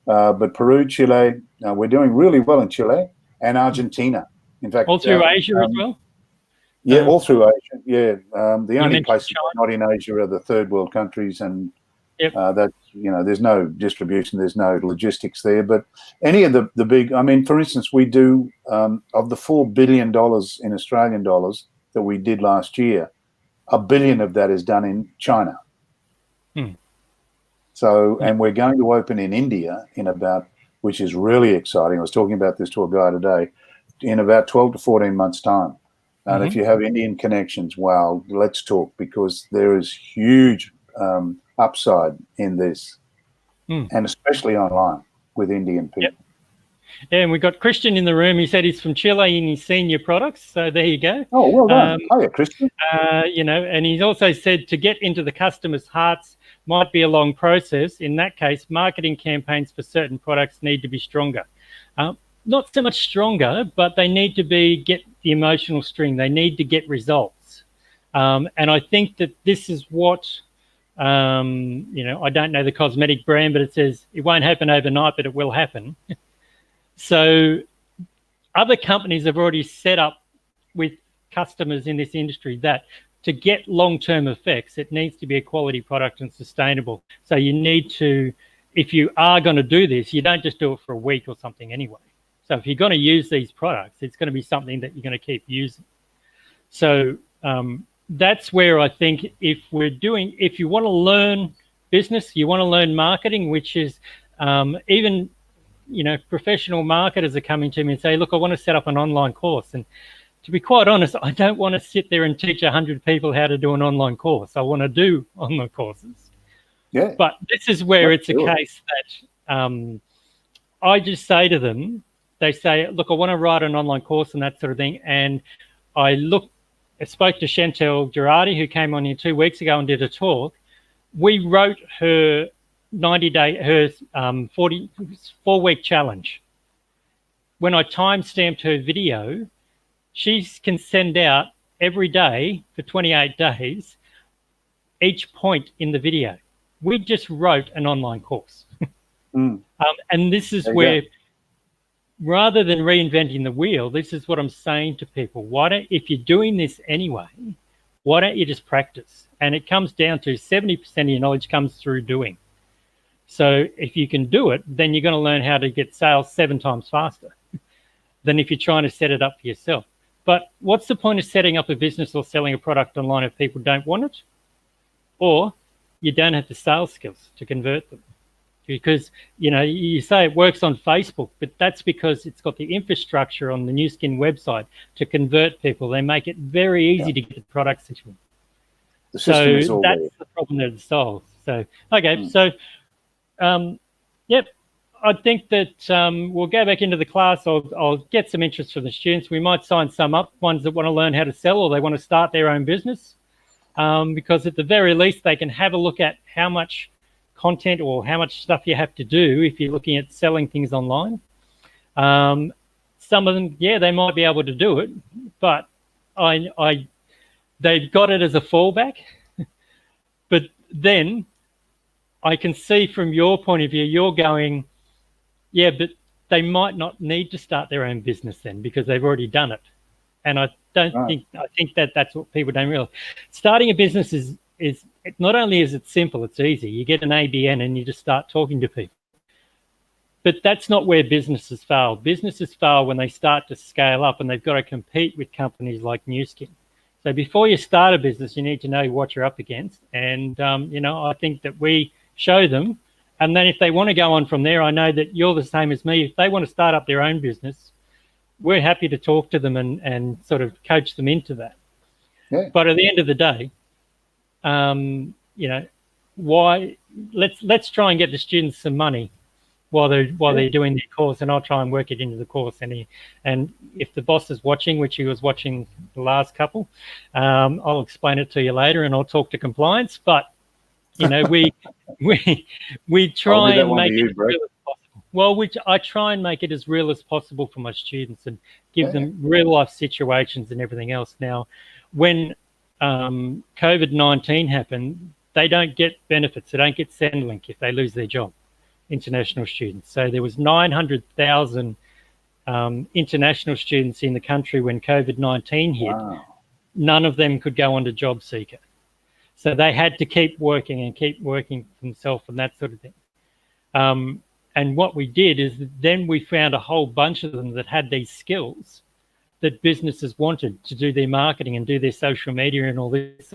But Peru, Chile, we're doing really well in Chile and Argentina. In fact, all through Asia as well. Yeah, all through Asia. Yeah, the only places not in Asia are the third world countries, and that's there's no distribution, there's no logistics there. But any of the big, for instance, we do of the $4 billion in Australian dollars that we did last year, $1 billion of that is done in China. So, and we're going to open in India which is really exciting. I was talking about this to a guy today, in about 12 to 14 months' time. And if you have Indian connections, well, let's talk, because there is huge upside in this, and especially online with Indian people. Yep. Yeah, and we've got Christian in the room. He said he's from Chile and he's seen your products. So there you go. Oh, well done. Hiya, Christian. And he's also said to get into the customers' hearts might be a long process. In that case, marketing campaigns for certain products need to be stronger. Not so much stronger, but they need to get the emotional string. They need to get results. And I think that this is what, I don't know the cosmetic brand, but it says it won't happen overnight, but it will happen. So other companies have already set up with customers in this industry that to get long-term effects, it needs to be a quality product and sustainable. So you need to, if you are going to do this, you don't just do it for a week or something anyway. So if you're going to use these products, it's going to be something that you're going to keep using. So that's where I think if you want to learn business, you want to learn marketing, which is even professional marketers are coming to me and say, look, I want to set up an online course. And to be quite honest, I don't want to sit there and teach 100 people how to do an online course. I want to do online courses. Yeah. But this is where it's a case that I just say to them, they say, look, I want to write an online course and that sort of thing. And I spoke to Chantel Girardi, who came on here 2 weeks ago and did a talk. We wrote her 44-week challenge. When I time-stamped her video, she can send out every day for 28 days each point in the video. We just wrote an online course. And this is where, rather than reinventing the wheel, this is what I'm saying to people. If you're doing this anyway, why don't you just practice? And it comes down to 70% of your knowledge comes through doing. So if you can do it, then you're going to learn how to get sales 7 times faster than if you're trying to set it up for yourself. But what's the point of setting up a business or selling a product online if people don't want it? Or you don't have the sales skills to convert them. Because, you say it works on Facebook, but that's because it's got the infrastructure on the New Skin website to convert people. They make it very easy to get the products into them. The system is all that's there. the problem that it solves. So, okay, so, I think that we'll go back into the class. I'll get some interest from the students. We might sign some up, ones that want to learn how to sell or they want to start their own business, because at the very least, they can have a look at how much content or how much stuff you have to do if you're looking at selling things online. Some of them, they might be able to do it, but they've got it as a fallback. But then I can see from your point of view, you're going, but they might not need to start their own business then because they've already done it. And I think that's what people don't realize. Starting a business is not only is it simple, it's easy. You get an ABN and you just start talking to people. But that's not where businesses fail. Businesses fail when they start to scale up and they've got to compete with companies like New Skin. So before you start a business, you need to know what you're up against. And, I think that we show them. And then if they want to go on from there, I know that you're the same as me. If they want to start up their own business, we're happy to talk to them and sort of coach them into that. Yeah. But at the end of the day, let's try and get the students some money while they're doing their course, and I'll try and work it into the course. And if the boss is watching, which he was watching the last couple, I'll explain it to you later, and I'll talk to compliance. But we try and make it as real as possible. Well, I try and make it as real as possible for my students and give them real life situations and everything else. Now, when COVID-19 happened, they don't get benefits. They don't get Centrelink if they lose their job, international students. So there was 900,000 international students in the country when COVID-19 hit. Wow. None of them could go on to Job Seeker. So they had to keep working for themselves and that sort of thing. And what we did is then we found a whole bunch of them that had these skills that businesses wanted to do their marketing and do their social media and all this.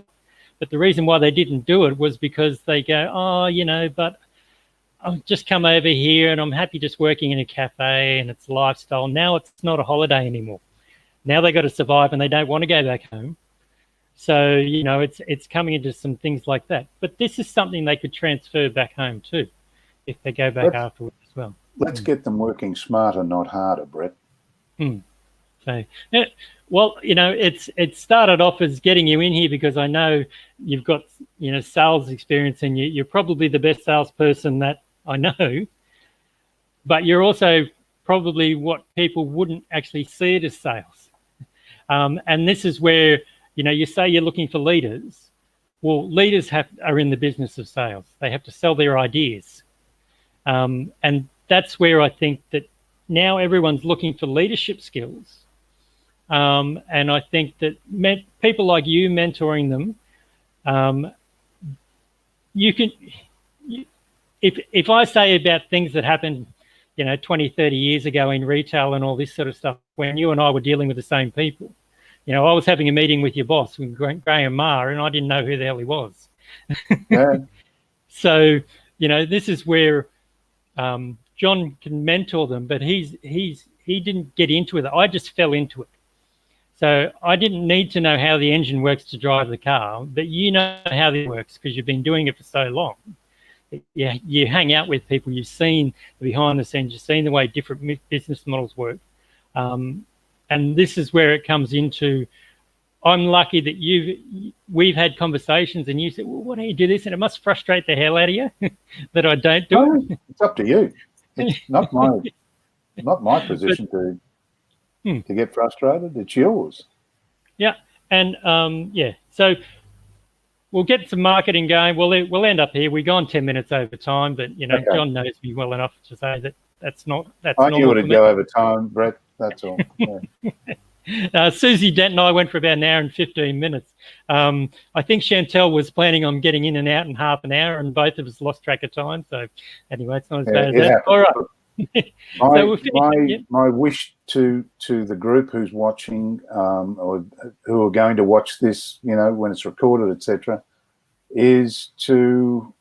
But the reason why they didn't do it was because they go, but I've just come over here and I'm happy just working in a cafe and it's lifestyle. Now it's not a holiday anymore. Now they got to survive and they don't want to go back home. So, it's coming into some things like that. But this is something they could transfer back home too, if they go back afterwards as well. Let's get them working smarter, not harder, Brett. So, it started off as getting you in here because I know you've got, sales experience and you're probably the best salesperson that I know, but you're also probably what people wouldn't actually see it as sales. And this is where, you say you're looking for leaders. Well, leaders are in the business of sales. They have to sell their ideas. And that's where I think that now everyone's looking for leadership skills. And I think that people like you mentoring them, if I say about things that happened, 20, 30 years ago in retail and all this sort of stuff, when you and I were dealing with the same people, I was having a meeting with your boss, with Graham Maher, and I didn't know who the hell he was. Yeah. So, this is where John can mentor them, but he didn't get into it. I just fell into it. So I didn't need to know how the engine works to drive the car, but you know how it works because you've been doing it for so long. You hang out with people, you've seen the behind the scenes, you've seen the way different business models work. And this is where it comes into, I'm lucky that we've had conversations and you said, well, why don't you do this? And it must frustrate the hell out of you that I don't do it. It's up to you. It's not my position to get frustrated. It's yours. Yeah. And so we'll get some marketing going. We'll end up here. We've gone 10 minutes over time, but okay. John knows me well enough to say that that's I knew it'd go over time, Brett. That's all. Yeah. Susie Dent and I went for about an hour and 15 minutes. I think Chantel was planning on getting in and out in half an hour, and both of us lost track of time. So anyway, it's not as bad as that. Happens. All right. My wish to the group who's watching or who are going to watch this, when it's recorded, etc., is to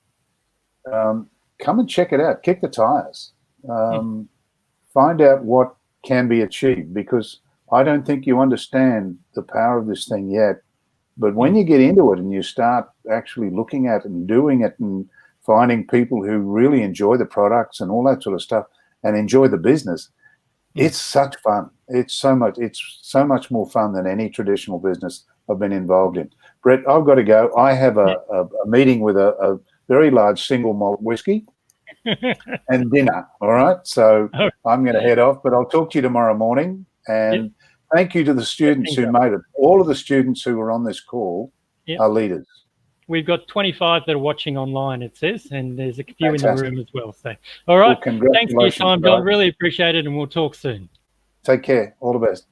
come and check it out. Kick the tires. Find out what can be achieved, because I don't think you understand the power of this thing yet. But when you get into it and you start actually looking at it and doing it and finding people who really enjoy the products and all that sort of stuff and enjoy the business, it's such fun. It's so much more fun than any traditional business I've been involved in. Brett, I've got to go. I have a meeting with a very large single malt whiskey and dinner. All right. So I'm going to head off, but I'll talk to you tomorrow morning. And thank you to the students who made it. All of the students who were on this call are leaders. We've got 25 that are watching online, it says, and there's a few in the room as well. So, all right. Well, thanks for your time, John. Really appreciate it, and we'll talk soon. Take care. All the best.